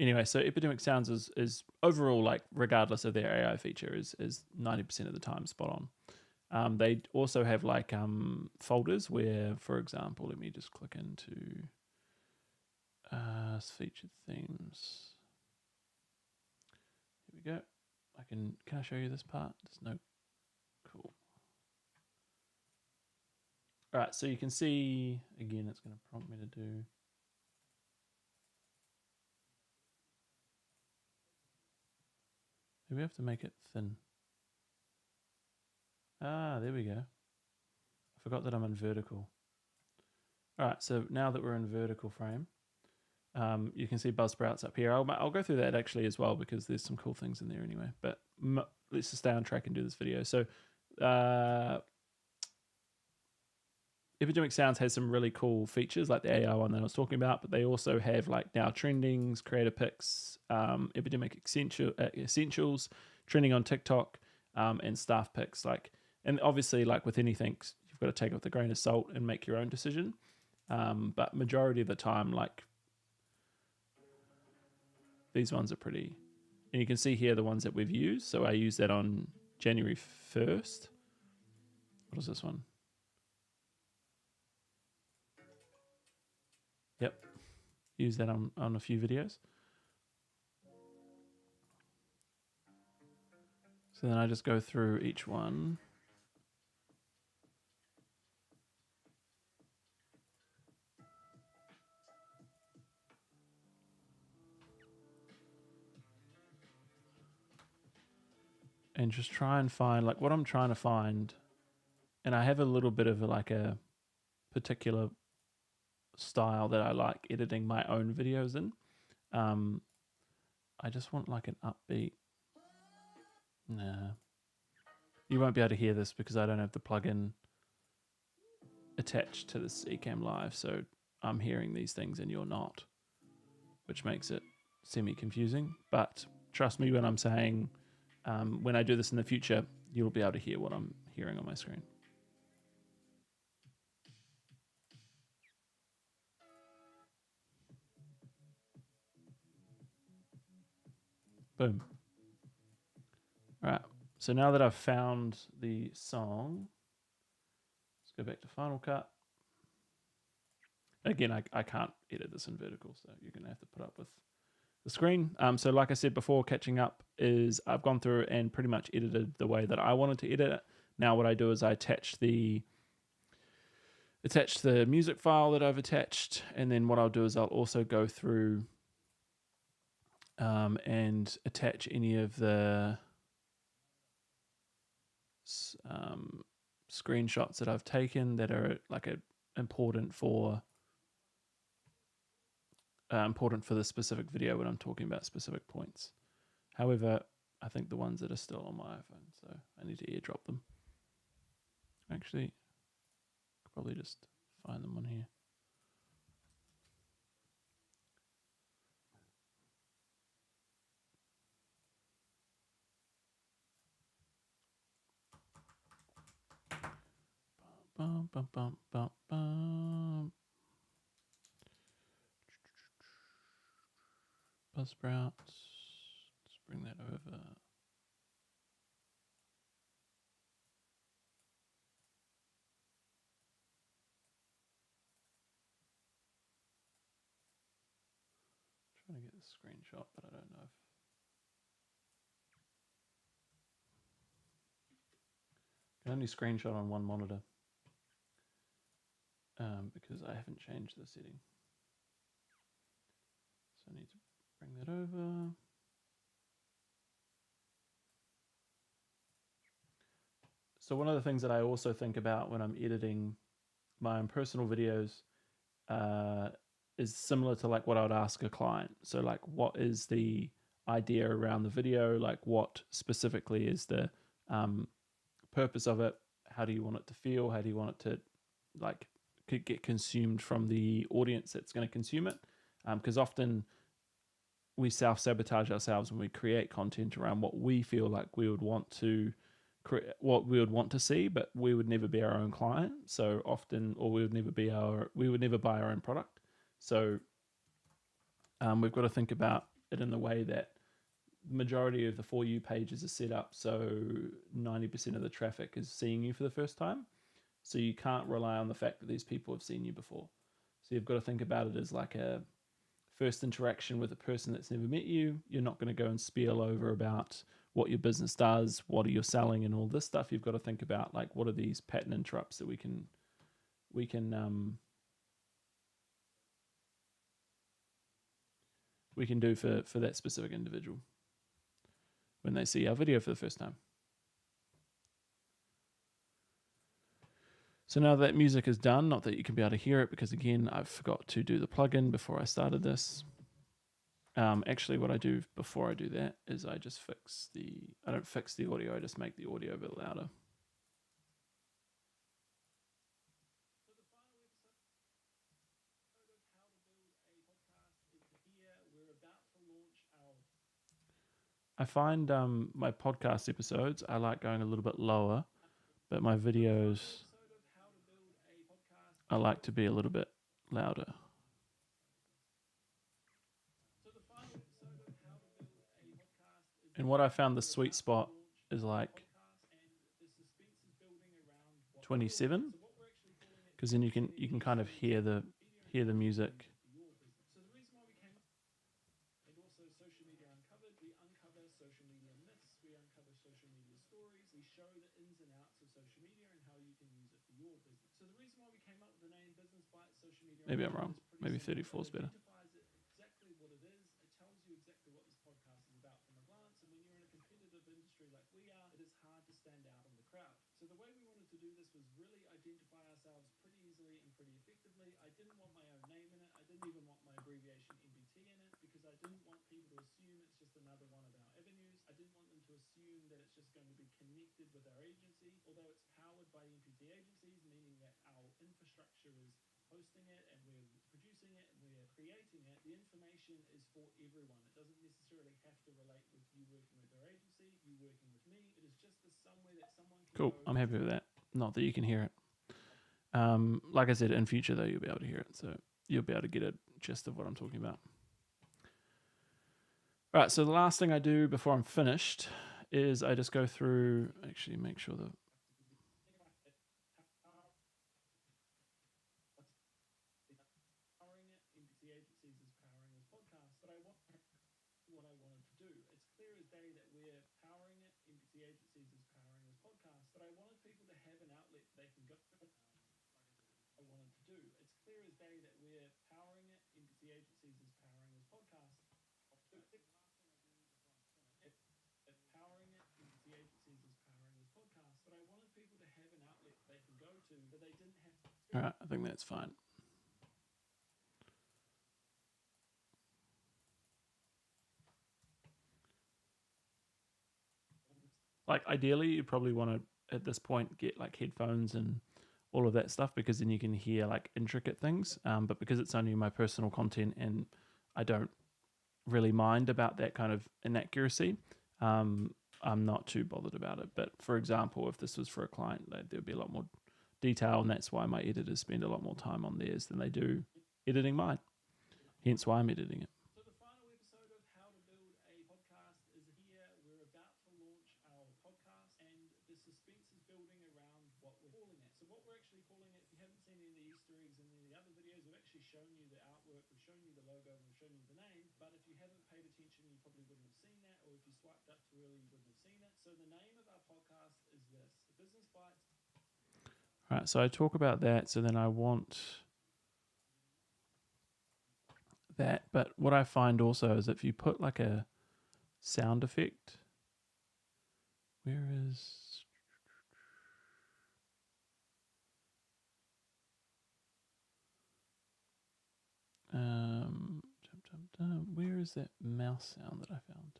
Anyway, so Epidemic Sounds is overall, like, regardless of their AI feature, is 90% of the time spot on. They also have like folders where, for example, let me just click into featured themes. Here we go. Can I show you this part? There's no, cool. All right, so you can see, again, it's going to prompt me to do. Maybe we have to make it thin. Ah, there we go. I forgot that I'm in vertical. All right, so now that we're in vertical frame, you can see Buzzsprouts up here. I'll go through that actually as well, because there's some cool things in there anyway. But let's just stay on track and do this video. So Epidemic Sounds has some really cool features, like the AI one that I was talking about, but they also have like now trendings, creator picks, Epidemic essentials, trending on TikTok, and staff picks. Like, and obviously, like with anything, you've got to take it with a grain of salt and make your own decision. But majority of the time, like these ones are pretty. And you can see here the ones that we've used. So I used that on January 1st. What is this one? Yep. Use that on a few videos. So then I just go through each one. And just try and find, like what I'm trying to find. And I have a little bit of like a particular style that I like editing my own videos in. I just want like an upbeat. Nah. You won't be able to hear this because I don't have the plugin attached to this Ecamm Live, so I'm hearing these things and you're not, which makes it semi-confusing. But trust me when I'm saying, when I do this in the future, you'll be able to hear what I'm hearing on my screen. Boom. All right. So now that I've found the song, let's go back to Final Cut. Again, I can't edit this in vertical, so you're going to have to put up with the screen. So like I said before, catching up is I've gone through and pretty much edited the way that I wanted to edit it. Now what I do is I attach the music file that I've attached, and then what I'll do is I'll also go through and attach any of the screenshots that I've taken that are like important for the specific video when I'm talking about specific points. However, I think the ones that are still on my iPhone, so I need to airdrop them. Actually, I'll probably just find them on here. Bum, bum, bum, bum, bum. Buzzsprouts. Let's bring that over. Trying to get the screenshot, but I don't know if I can only screenshot on one monitor because I haven't changed the setting. So I need to bring that over. So one of the things that I also think about when I'm editing my own personal videos is similar to like what I would ask a client. So like, what is the idea around the video? Like, what specifically is the purpose of it? How do you want it to feel? How do you want it to like get consumed from the audience that's going to consume it? Because often we self-sabotage ourselves when we create content around what we feel like we would want to what we would want to see, but we would never be our own client. So often, or we would never buy our own product. So we've got to think about it in the way that the majority of the For You pages are set up so 90% of the traffic is seeing you for the first time. So you can't rely on the fact that these people have seen you before. So you've got to think about it as like a first interaction with a person that's never met you. You're not going to go and spiel over about what your business does, what are you selling, and all this stuff. You've got to think about like, what are these pattern interrupts that we can do for that specific individual when they see our video for the first time. So now that music is done, not that you can be able to hear it because again, I forgot to do the plugin before I started this. Actually, what I do before I do that is I just I don't fix the audio, I just make the audio a bit louder. I find my podcast episodes, I like going a little bit lower, but my videos, I like to be a little bit louder. And what I found the sweet spot is like 27, because then you can kind of hear the music. Maybe I'm wrong. Maybe 34 is better. Cool. I'm happy with that. Not that you can hear it. Like I said, in future though, you'll be able to hear it, so you'll be able to get a gist of what I'm talking about. All right. So the last thing I do before I'm finished is I just go through. Actually, make sure the All right, I think that's fine. Like ideally, you probably want to at this point get like headphones and all of that stuff, because then you can hear like intricate things. But because it's only my personal content and I don't really mind about that kind of inaccuracy, I'm not too bothered about it. But for example, if this was for a client, there'd be a lot more detail, and that's why my editors spend a lot more time on theirs than they do editing mine. Hence why I'm editing it. All right, so I talk about that. So then I want that. But what I find also is if you put like a sound effect, where is. Where is that mouse sound that I found?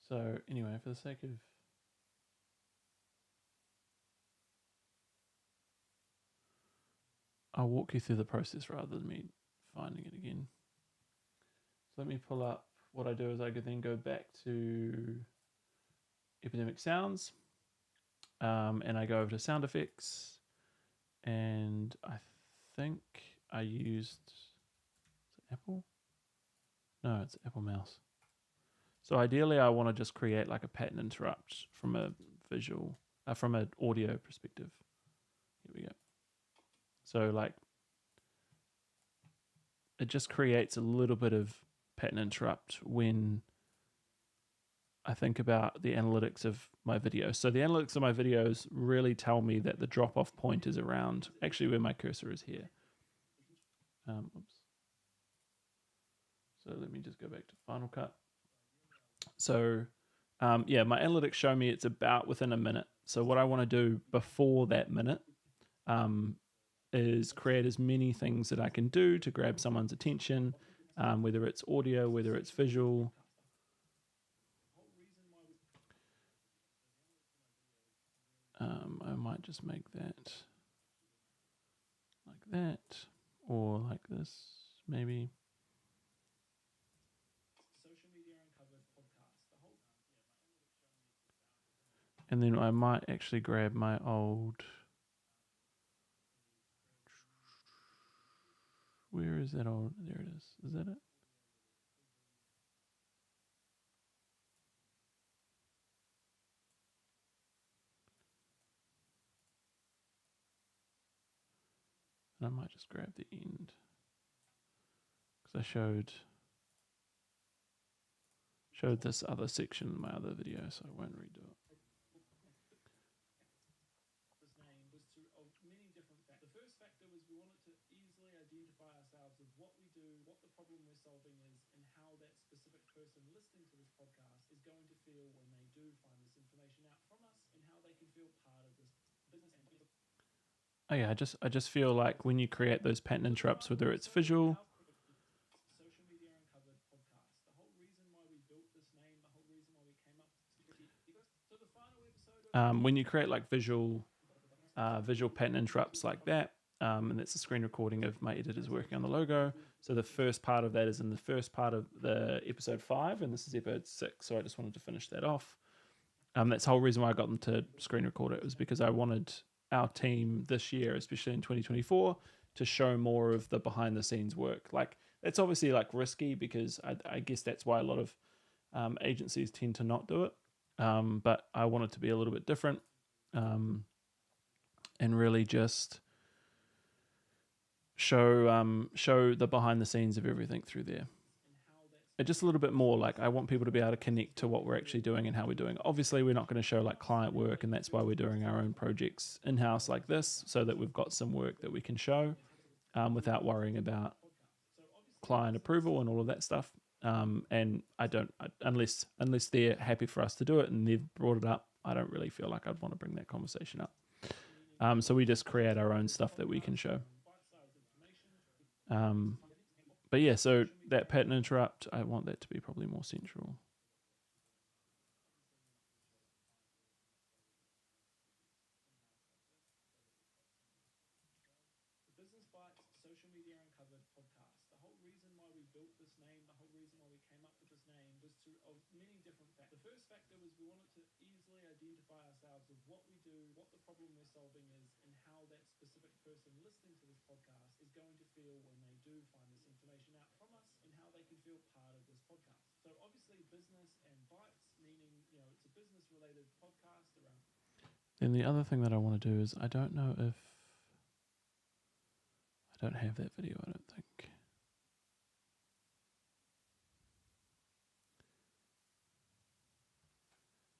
So anyway, for the sake of I'll walk you through the process rather than me finding it again. So let me pull up. What I do is I could then go back to Epidemic Sounds, and I go over to Sound Effects, and I think I used Apple. No, it's Apple Mouse. So ideally, I want to just create like a pattern interrupt from a visual, from an audio perspective. Here we go. So like, it just creates a little bit of pattern interrupt when I think about the analytics of my video. So the analytics of my videos really tell me that the drop-off point is around actually where my cursor is here. Oops. So let me just go back to Final Cut. So yeah, my analytics show me it's about within a minute. So what I want to do before that minute is create as many things that I can do to grab someone's attention, whether it's audio, whether it's visual. I might just make that. like that, or like this, maybe. And then I might actually grab my old. Where is that old? There it is. Is that it? And I might just grab the end because I showed this other section in my other video, so I won't redo it. Oh yeah, I just feel like when you create those pattern interrupts, whether it's visual, when you create like visual pattern interrupts like that, and that's a screen recording of my editors working on the logo. So the first part of that is in the first part of the episode 5, and this is episode 6. So I just wanted to finish that off. That's the whole reason why I got them to screen record it, was because I wanted our team this year, especially in 2024, to show more of the behind the scenes work. Like, it's obviously like risky, because I guess that's why a lot of agencies tend to not do it. But I want it to be a little bit different, and really just show the behind the scenes of everything through there. Just a little bit more, like, I want people to be able to connect to what we're actually doing and how we're doing. Obviously, we're not going to show like client work, and that's why we're doing our own projects in-house like this, so that we've got some work that we can show without worrying about client approval and all of that stuff. And unless they're happy for us to do it and they've brought it up, I don't really feel like I'd want to bring that conversation up. So we just create our own stuff that we can show. But yeah, so that pattern interrupt, I want that to be probably more central. Then the other thing that I want to do is, I don't know if I don't have that video, I don't think.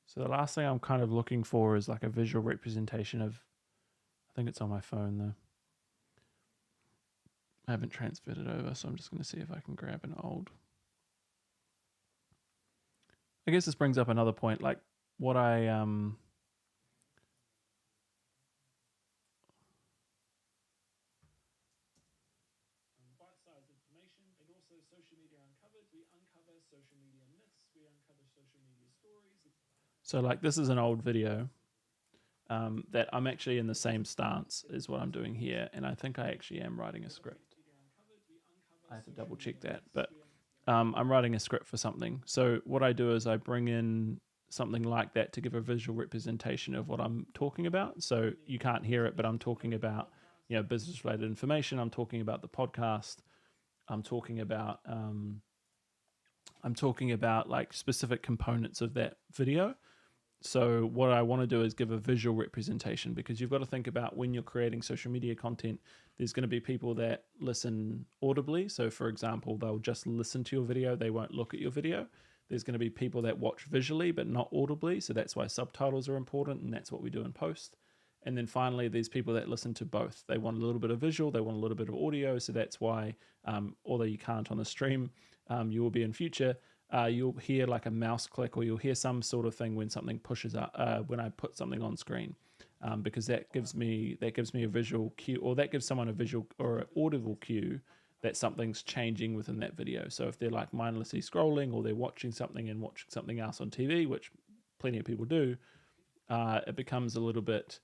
So the last thing I'm kind of looking for is like a visual representation of, I think it's on my phone though. I haven't transferred it over, so I'm just going to see if I can grab an old. I guess this brings up another point, like what I So like, this is an old video that I'm actually in the same stance as what I'm doing here, and I think I actually am writing a script. I have to double check that, but I'm writing a script for something. So what I do is I bring in something like that to give a visual representation of what I'm talking about. So you can't hear it, but I'm talking about, you know, business related information. I'm talking about the podcast. I'm talking about like specific components of that video. So what I want to do is give a visual representation, because you've got to think about, when you're creating social media content, there's going to be people that listen audibly. So for example, they'll just listen to your video. They won't look at your video. There's going to be people that watch visually, but not audibly. So that's why subtitles are important, and that's what we do in post. And then finally, there's people that listen to both. They want a little bit of visual, they want a little bit of audio. So that's why, although you can't on the stream, you will be in future, you'll hear like a mouse click, or you'll hear some sort of thing when something pushes up, when I put something on screen, because that gives me a visual cue, or that gives someone a visual or an audible cue that something's changing within that video. So if they're like mindlessly scrolling, or they're watching something and watching something else on TV, which plenty of people do, it becomes a little bit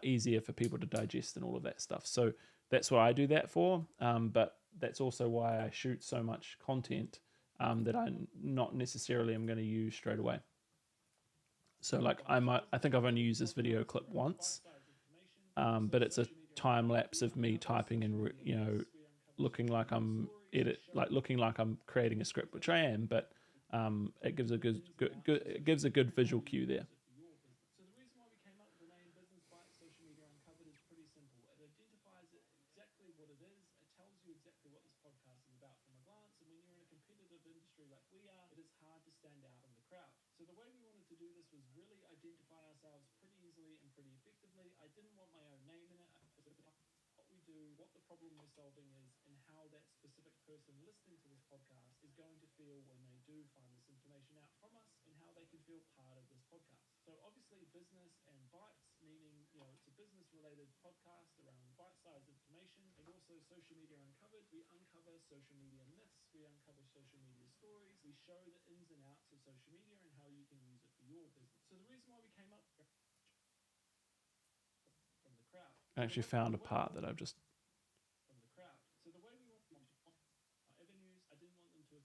easier for people to digest and all of that stuff. So that's what I do that for. But that's also why I shoot so much content that I not necessarily am going to use straight away. So like I think I've only used this video clip once, but it's a time lapse of me typing and looking like looking like I'm creating a script, which I am, but it gives a it gives a good visual cue there. So the reason why we came up with the name Business Bytes Social Media Uncovered is pretty simple. It identifies exactly what it is. It tells you exactly what this podcast is about from a glance. And when you're in a competitive industry like we are, it is hard to stand out from the crowd. So the way we wanted to do this was really identify ourselves pretty easily and pretty effectively. I didn't want my own name in it. What we do, what the problem we're solving is, and how that specific person listening to this podcast is going to feel when they do find this information out from us, and how they can feel part of this podcast. So obviously business and bytes, meaning, it's a business related podcast around bite-sized information, and also social media uncovered. We uncover social media myths, we uncover social media stories, we show the ins and outs of social media and how you can use it for your business. So the reason why we came up from the crowd. I actually found a part that I've just From the crowd. So the way we want avenues, I didn't want them to,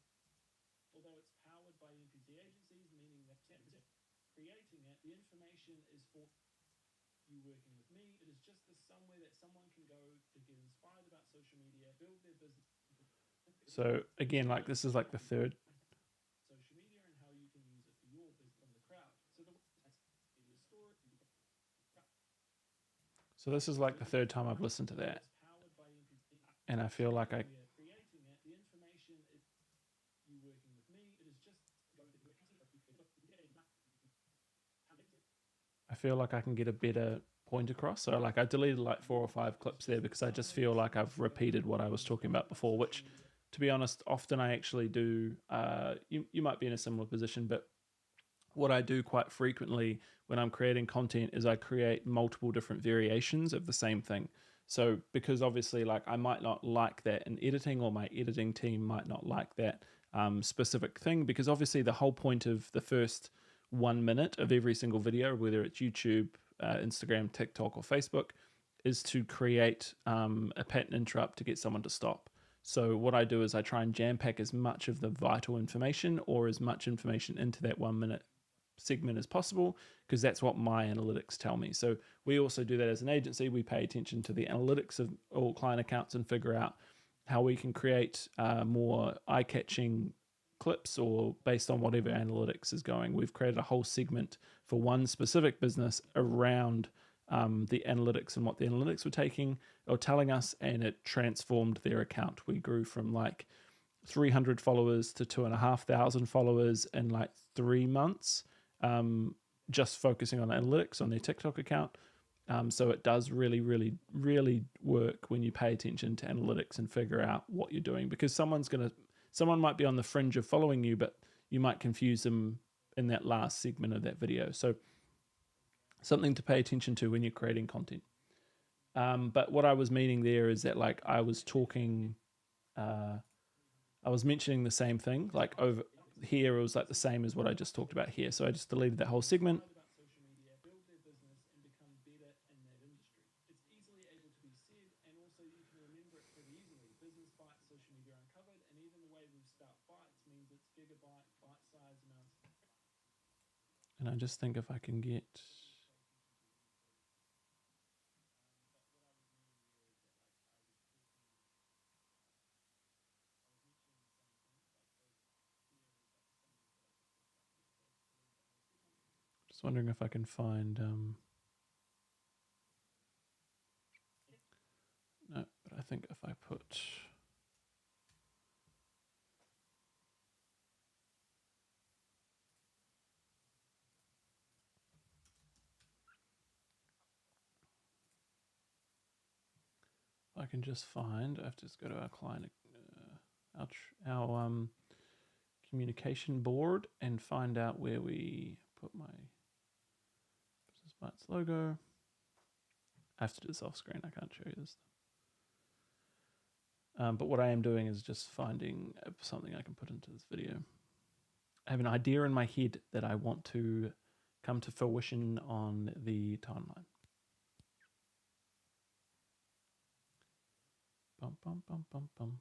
although it's powered by NPT agencies, meaning that creating it, the information is for you working with me. It is just somewhere that someone can go to get inspired about social media, build their business. So again, like this is like the third. Social media and how you can use it for your business from the crowd. So the media story. So this is like the third time I've listened to that, and I feel like creating it. The information is you working with me. It is just. I feel like I can get a better point across. So like I deleted like 4 or 5 clips there because I just feel like I've repeated what I was talking about before, which to be honest, often I actually do. You might be in a similar position, but what I do quite frequently when I'm creating content is I create multiple different variations of the same thing. So because obviously like I might not like that in editing, or my editing team might not like that specific thing, because obviously the whole point of the first 1 minute of every single video, whether it's YouTube, Instagram, TikTok, or Facebook, is to create a pattern interrupt to get someone to stop. So what I do is I try and jam pack as much of the vital information or as much information into that 1 minute segment as possible, because that's what my analytics tell me. So we also do that as an agency. We pay attention to the analytics of all client accounts and figure out how we can create more eye-catching clips, or based on whatever analytics is going. We've created a whole segment for one specific business around the analytics and what the analytics were taking or telling us, and it transformed their account. We grew from like 300 followers to 2,500 followers in like 3 months, just focusing on analytics on their TikTok account. So it does really, really, really work when you pay attention to analytics and figure out what you're doing, because someone might be on the fringe of following you, but you might confuse them in that last segment of that video. So something to pay attention to when you're creating content. But what I was meaning there is that like I was talking, I was mentioning the same thing, like over here it was like the same as what I just talked about here. So I just deleted that whole segment. Build their business and become better in that industry. It's easily able to be said, and also you can remember it pretty easily. Business Bytes, social media uncovered, and even the way we spell bytes means it's gigabyte, bite-sized amounts. And I just think if I can get just wondering if I can find no, but I think if I put I can just find, I have to just go to our client, our communication board and find out where we put my Business Bytes logo. I have to do this off screen. I can't show you this. But what I am doing is just finding something I can put into this video. I have an idea in my head that I want to come to fruition on the timeline. Bum, bum, bum, bum, bum.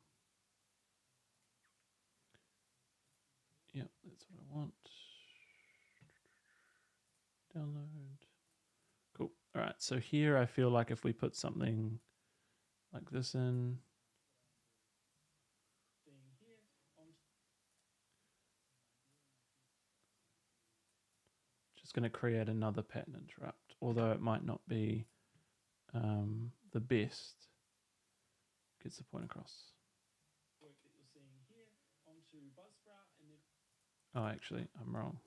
Yep, that's what I want. Download. Cool. All right, so here I feel like if we put something like this in, just going to create another pattern interrupt, although it might not be the best. Gets the point across. Work that you're seeing here onto Buzzsprout, and then Oh, actually, I'm wrong.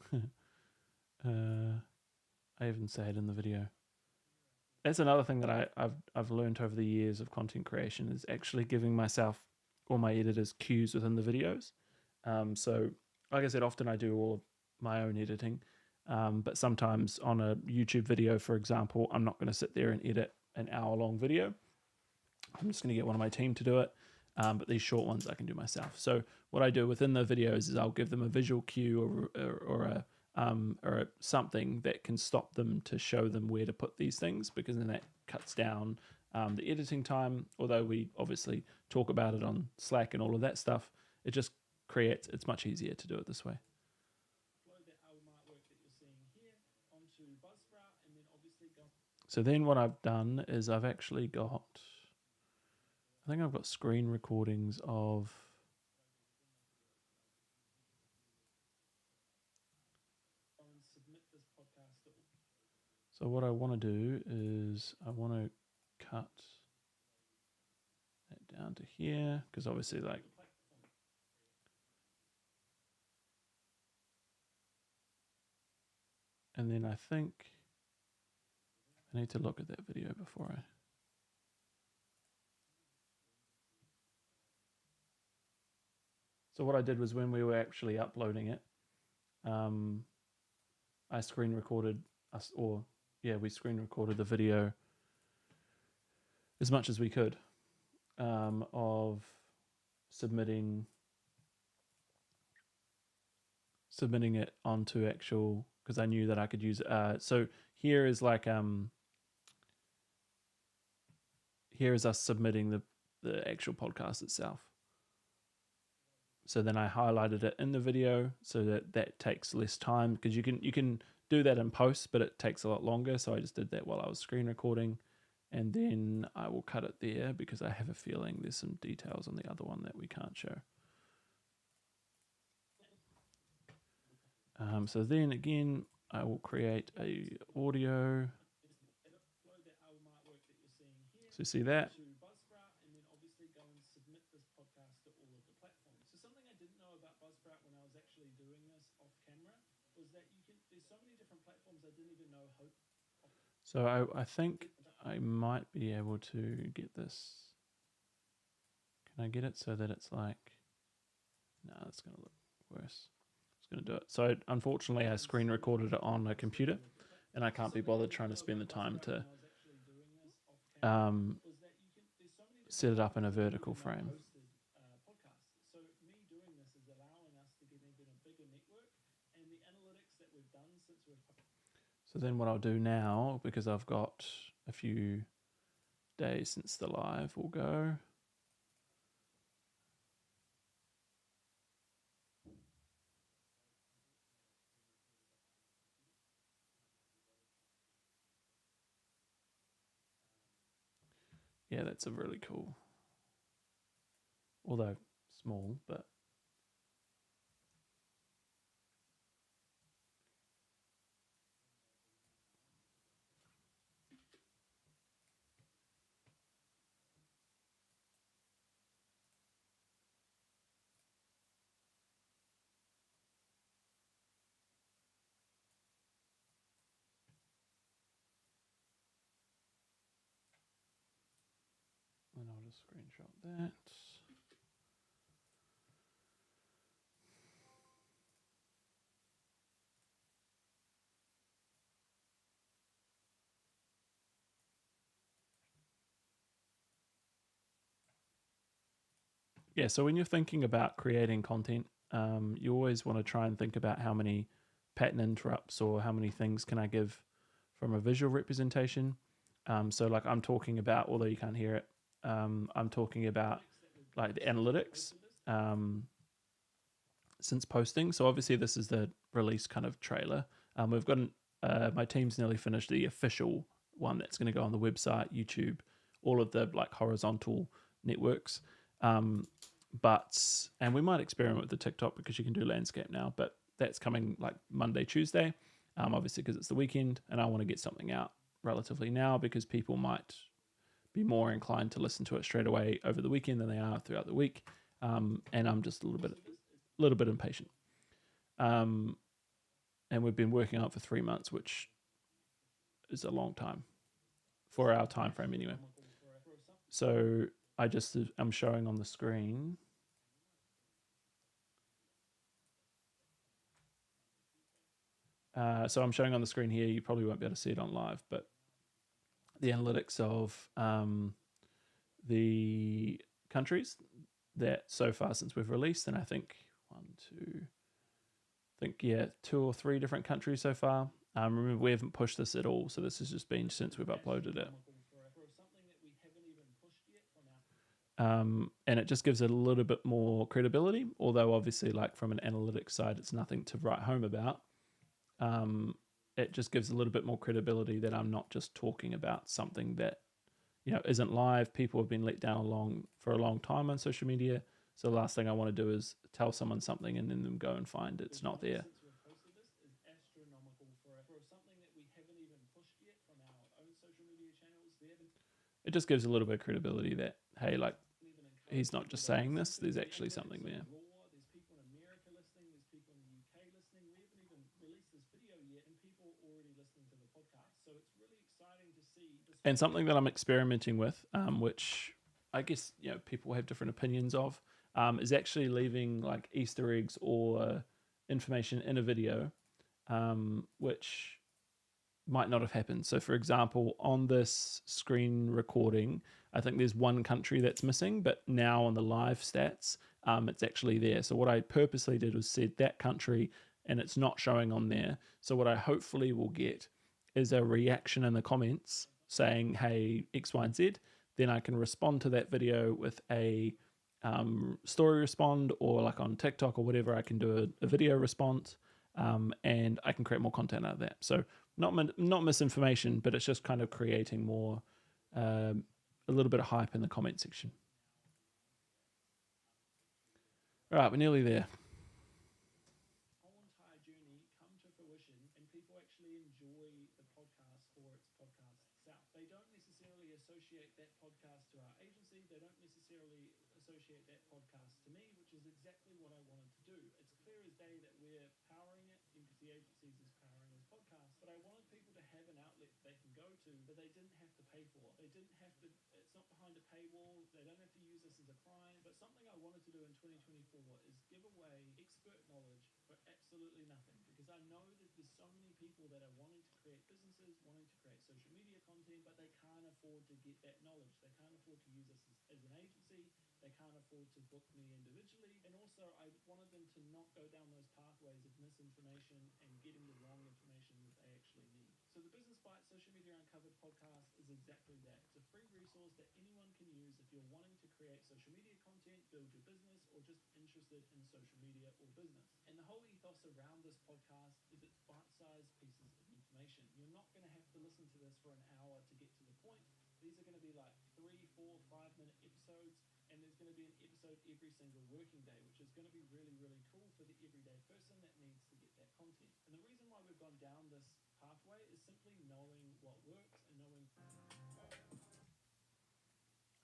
I even say it in the video. That's another thing that I've learned over the years of content creation is actually giving myself or my editors cues within the videos. So, like I said, often I do all of my own editing, but sometimes on a YouTube video, for example, I'm not going to sit there and edit an hour-long video. I'm just going to get one of my team to do it. But these short ones I can do myself. So what I do within the videos is I'll give them a visual cue or something that can stop them to show them where to put these things, because then that cuts down the editing time. Although we obviously talk about it on Slack and all of that stuff, it just creates, it's much easier to do it this way. So then what I've done is I've actually got, I think I've got screen recordings of so what I want to do is I want to cut that down to here, because obviously like and then I think I need to look at that video before I so what I did was when we were actually uploading it, I screen recorded us, or yeah, we screen recorded the video as much as we could of submitting it onto actual, because I knew that I could use so here is like here is us submitting the actual podcast itself. So then I highlighted it in the video so that takes less time, because you can do that in post, but it takes a lot longer. So I just did that while I was screen recording, and then I will cut it there because I have a feeling there's some details on the other one that we can't show. So then again, I will create a audio. So see that? So I think I might be able to get this. Can I get it so that it's like, no, it's going to look worse. It's going to do it. So unfortunately, I screen recorded it on a computer, and I can't be bothered trying to spend the time to set it up in a vertical frame. So then what I'll do now, because I've got a few days since the live will go, yeah, that's a really cool, although small, but and I'll just screenshot that. Yeah, so when you're thinking about creating content, you always want to try and think about how many pattern interrupts or how many things can I give from a visual representation. So like I'm talking about, although you can't hear it, I'm talking about like the analytics since posting. So obviously this is the release kind of trailer. We've got my team's nearly finished the official one that's going to go on the website, YouTube, all of the like horizontal networks. And we might experiment with the TikTok because you can do landscape now, but that's coming like Monday, Tuesday, obviously because it's the weekend, and I want to get something out relatively now because people might be more inclined to listen to it straight away over the weekend than they are throughout the week. And I'm just a little bit impatient. And we've been working on it for 3 months, which is a long time for our time frame anyway. So I'm showing on the screen. So I'm showing on the screen here. You probably won't be able to see it on live, but the analytics of the countries that so far since we've released, and I think 2 or 3 different countries so far. Remember, we haven't pushed this at all, so this has just been since we've uploaded it. And it just gives it a little bit more credibility, although obviously like from an analytics side, it's nothing to write home about. It just gives a little bit more credibility that I'm not just talking about something that isn't live. People have been let down for a long time on social media. So the last thing I want to do is tell someone something and then them go and find it's not there. It just gives a little bit of credibility that, hey, like, he's not just saying this, there's actually something there. And something that I'm experimenting with, which I guess people have different opinions of, is actually leaving like Easter eggs or information in a video, which might not have happened. So, for example, on this screen recording, I think there's one country that's missing, but now on the live stats, it's actually there. So what I purposely did was said that country, and it's not showing on there. So what I hopefully will get is a reaction in the comments saying, hey, X, Y, and Z. Then I can respond to that video with a story respond, or like on TikTok or whatever, I can do a video response, and I can create more content out of that. So not misinformation, but it's just kind of creating more, a little bit of hype in the comment section. All right, we're nearly there. Associate that podcast to our agency. They don't necessarily associate that podcast to me, which is exactly what I wanted to do. It's clear as day that we're powering it because the agencies is powering this podcast, but I wanted people to have an outlet they can go to that they didn't have to pay for. They didn't have to, it's not behind a paywall. They don't have to use us as a client. But something I wanted to do in 2024 is give away expert knowledge for absolutely nothing, because I know that there's so many people that are wanting to create businesses, wanting to create social media content, but they can't afford to get that knowledge. They can't afford to use us as an agency. They can't afford to book me individually. And also, I wanted them to not go down those pathways of misinformation and getting the wrong information that they actually need. So the Business Bytes Social Media Uncovered podcast is exactly that. It's a free resource that anyone can use if you're wanting to create social media content, build your business, or just interested in social media or business. And the whole ethos around this podcast is it's bite-sized pieces of information. You're not going to have to listen to this for an hour to get to the point. These are going to be like 3, 4, 5-minute episodes, and there's going to be an episode every single working day, which is going to be really, really cool for the everyday person that needs to get that content. And the reason why we've gone down this pathway is simply knowing what works and knowing.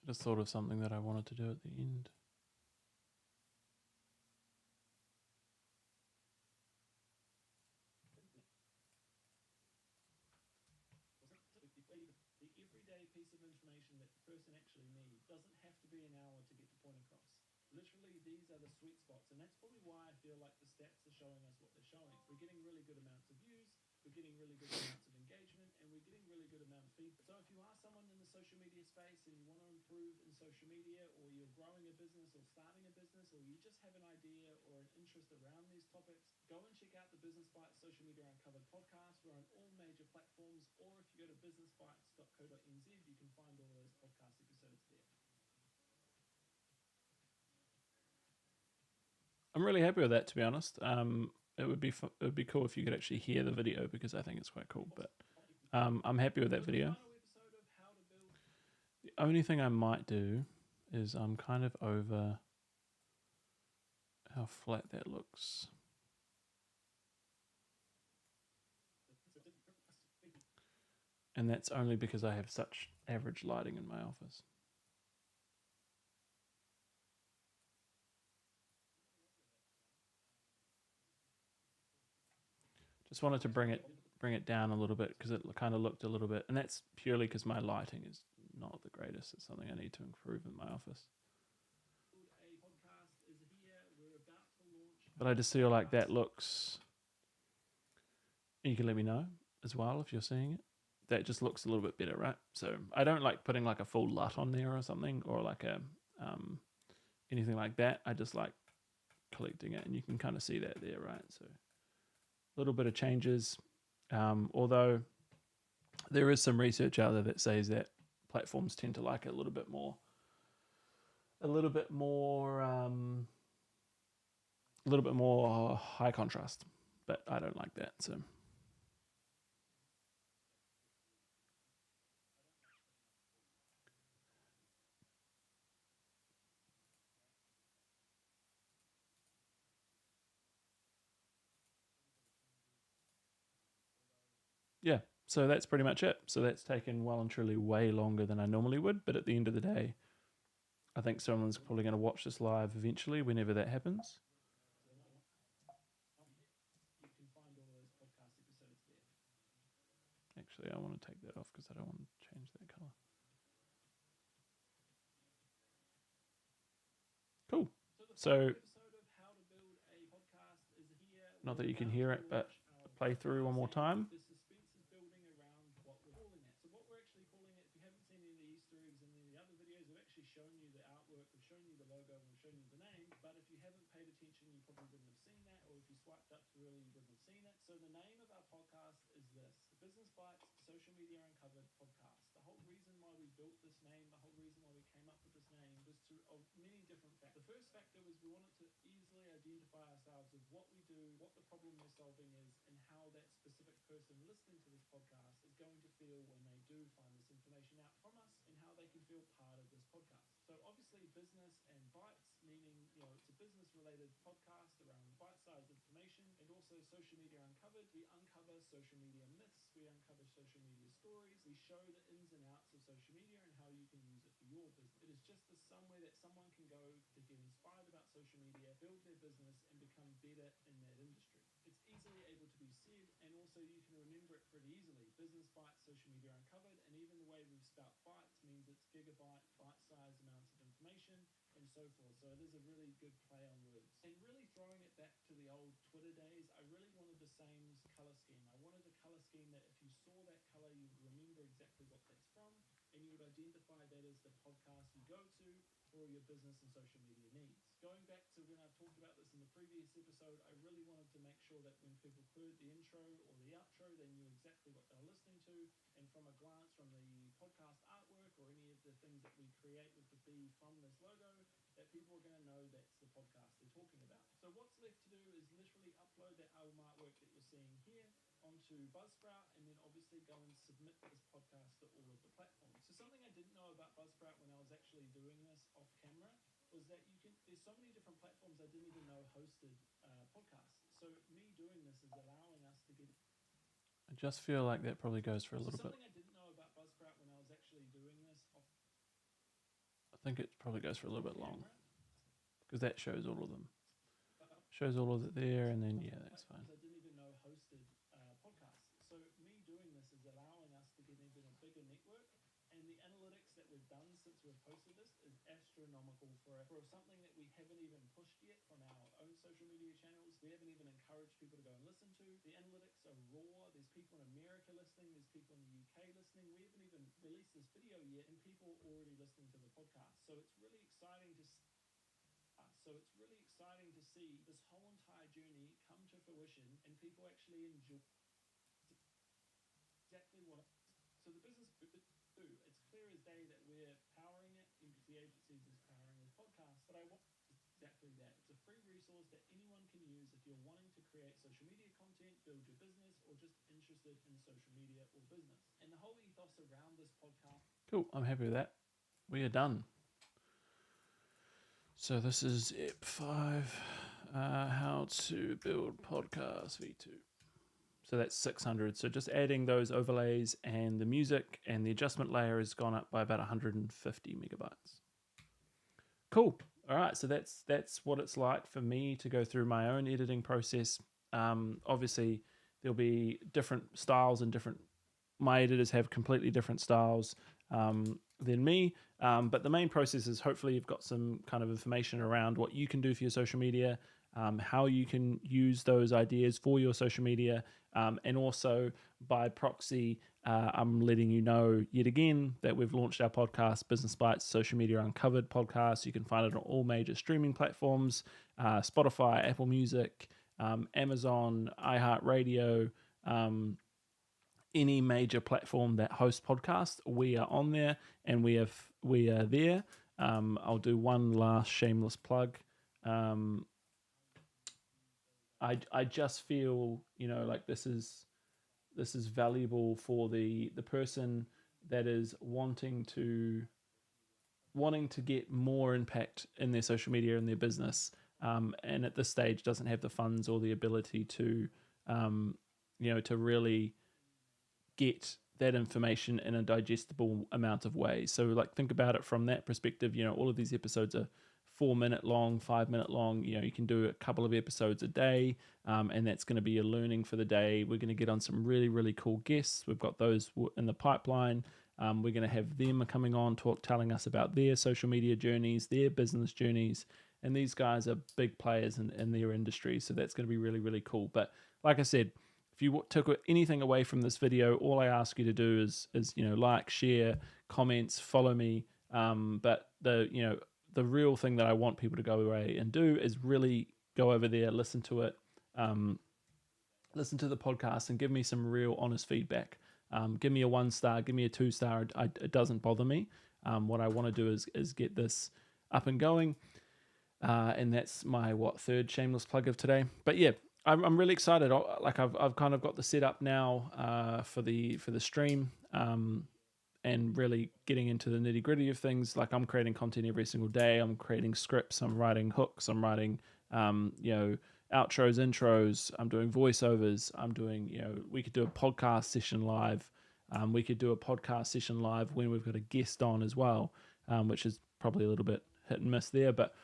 I just thought of something that I wanted to do at the end. The everyday piece of information that the person actually needs doesn't have to be an hour to get the point across. Literally, these are the sweet spots, and that's probably why I feel like the stats are showing us what they're showing. We're getting really good amounts of views, we're getting really good amounts of engagement, and we're getting really good amount of feedback. So if you are someone in the social media space and you want to improve in social media, or you're growing a business or starting a business, or you just have an idea or an interest around these topics, go and check out the Business Bytes Social Media Uncovered podcast. We're on all major platforms, or if you go to businessbytes.co.nz, you can find all those podcast episodes there. I'm really happy with that, to be honest. It would be it would be cool if you could actually hear the video because I think it's quite cool. But I'm happy with that video. The only thing I might do is I'm kind of over how flat that looks. And that's only because I have such average lighting in my office. Just wanted to bring it down a little bit because it kind of looked a little bit, and that's purely because my lighting is not the greatest. It's something I need to improve in my office. But I just feel like that looks. You can let me know as well if you're seeing it. That just looks a little bit better, right? So I don't like putting like a full LUT on there or something, or like a anything like that. I just like collecting it, and you can kind of see that there, right? So a little bit of changes, although there is some research out there that says that platforms tend to like it a little bit more, a little bit more high contrast, but I don't like that. So yeah, so that's pretty much it. So that's taken well and truly way longer than I normally would, but at the end of the day, I think someone's probably going to watch this live eventually, whenever that happens. Actually, I want to take that off because I don't want to change that color. Cool. So, not that you can hear it, but play through one more time. Shown you the artwork, we've shown you the logo, and we've shown you the name. But if you haven't paid attention, you probably wouldn't have seen that, or if you swiped up too early, you wouldn't have seen it. So the name of our podcast is this: the Business Bytes Social Media Uncovered podcast. The whole reason why we built this name, the whole reason why we came up with this name, was of many different factors. The first factor was we wanted to easily identify ourselves of what we do, what the problem we're solving is, and how that specific person listening to this podcast is going to feel when they do find this information out from us, and how they can feel part of this podcast. So obviously business and bytes, meaning, it's a business related podcast around bite-sized information, and also social media uncovered. We uncover social media myths, we uncover social media stories, we show the ins and outs of social media and how you can use it for your business. It is just somewhere that someone can go to get inspired about social media, build their business, and become better in that industry. It's easily able to be said, and also you can remember it pretty easily. Business bytes, social media uncovered, and even the way we've spelled bytes means it's gigabyte, bite-sized amounts of information, and so forth. So it is a really good play on words. And really throwing it back to the old Twitter days, I really wanted the same color scheme. I wanted a color scheme that if you saw that color, you would remember exactly what that's from, and you would identify that as the podcast you go to for your business and social media needs. Going back to when I talked about this in the previous episode, I really wanted to make sure that when people heard the intro or the outro, they knew exactly what they were listening to, and from a glance from the podcast artwork or any of the things that we create with the B from this logo, that people are going to know that's the podcast they're talking about. So what's left to do is literally upload that album artwork that you're seeing here onto Buzzsprout, and then obviously go and submit this podcast to all of the platforms. So something I didn't know about Buzzsprout when I was actually doing this off camera was that there's so many different platforms I didn't even know hosted podcasts. So me doing this is allowing us to get. I just feel like that probably goes for a little bit. Something I didn't know about Buzzsprout when I was actually doing this off. I think it probably goes for a little bit long because that shows all of them. Shows all of it there, and then yeah, that's fine. I didn't even know hosted podcasts. So me doing this is allowing us to get even a bigger network, and the analytics that we've done since we've posted this is astronomical for something that we haven't even pushed yet from our own social media channels. We haven't even encouraged people to go and listen to. The analytics are raw. There's people in America listening. There's people in the UK listening. We haven't even released this video yet, and people are already listening to the podcast. So it's really exciting to see this whole entire journey come to fruition, and people actually enjoy exactly what. So the business do. It's clear as day that we're powering it. The agencies is powering this podcast, but I want exactly that. It's a free resource that anyone can use if you're wanting to create social media content, build your business, or just interested in social media or business. And the whole ethos around this podcast. Cool. I'm happy with that. We are done. So this is EP 5, how to build podcast V2. So that's 600. So just adding those overlays and the music and the adjustment layer has gone up by about 150 megabytes. Cool. All right. So that's what it's like for me to go through my own editing process. Obviously, there'll be different styles and different. My editors have completely different styles than me. But the main process is hopefully you've got some kind of information around what you can do for your social media, how you can use those ideas for your social media, and also by proxy, I'm letting you know yet again that we've launched our podcast, Business Bytes Social Media Uncovered podcast. You can find it on all major streaming platforms, Spotify, Apple Music, Amazon, iHeartRadio, any major platform that hosts podcasts. We are on there, and we are there. I'll do one last shameless plug. I just feel like this is valuable for the person that is wanting to get more impact in their social media and their business, and at this stage doesn't have the funds or the ability to to really get that information in a digestible amount of ways. So like think about it from that perspective. All of these episodes are 4-minute long, 5-minute long. You can do a couple of episodes a day, and that's going to be your learning for the day. We're going to get on some really, really cool guests. We've got those in the pipeline. We're going to have them coming on, telling us about their social media journeys, their business journeys, and these guys are big players in their industry. So that's going to be really, really cool. But like I said, if you took anything away from this video, all I ask you to do is like, share, comments, follow me. But the real thing that I want people to go away and do is really go over there, listen to it, listen to the podcast, and give me some real honest feedback. Give me a 1-star, give me a 2-star. It doesn't bother me. What I want to do is get this up and going. And that's my third shameless plug of today. But yeah, I'm really excited. Like I've kind of got the setup now for the stream, and really getting into the nitty gritty of things. Like I'm creating content every single day. I'm creating scripts. I'm writing hooks. I'm writing outros, intros. I'm doing voiceovers. I'm doing we could do a podcast session live. We could do a podcast session live when we've got a guest on as well, which is probably a little bit hit and miss there, but.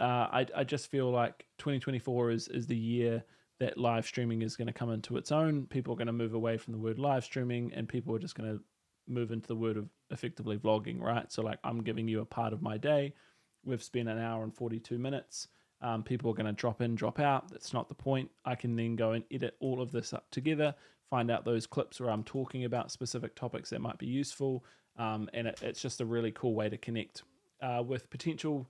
I just feel like 2024 is the year that live streaming is going to come into its own. People are going to move away from the word live streaming, and people are just going to move into the word of effectively vlogging, right? So like I'm giving you a part of my day. We've spent an hour and 42 minutes. People are going to drop in, drop out. That's not the point. I can then go and edit all of this up together, find out those clips where I'm talking about specific topics that might be useful. And it's just a really cool way to connect with potential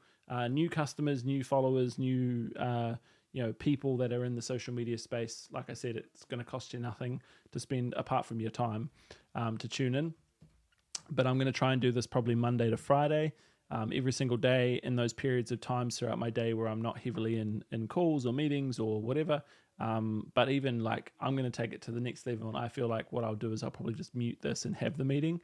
new customers, new followers, new people that are in the social media space. Like I said, it's going to cost you nothing to spend apart from your time to tune in. But I'm going to try and do this probably Monday to Friday, every single day in those periods of times throughout my day where I'm not heavily in calls or meetings or whatever. But even like I'm going to take it to the next level, and I feel like what I'll do is I'll probably just mute this and have the meeting,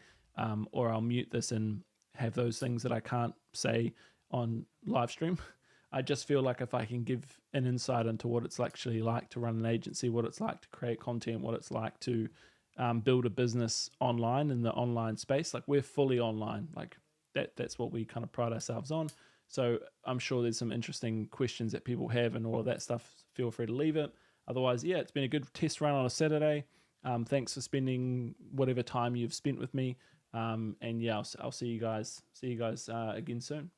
or I'll mute this and have those things that I can't say on live stream. I just feel like if I can give an insight into what it's actually like to run an agency, what it's like to create content, what it's like to build a business online in the online space, like we're fully online, like that's what we kind of pride ourselves on. So I'm sure there's some interesting questions that people have and all of that stuff. Feel free to leave it. Otherwise, yeah, it's been a good test run on a Saturday. Thanks for spending whatever time you've spent with me. And yeah, I'll see you guys again soon.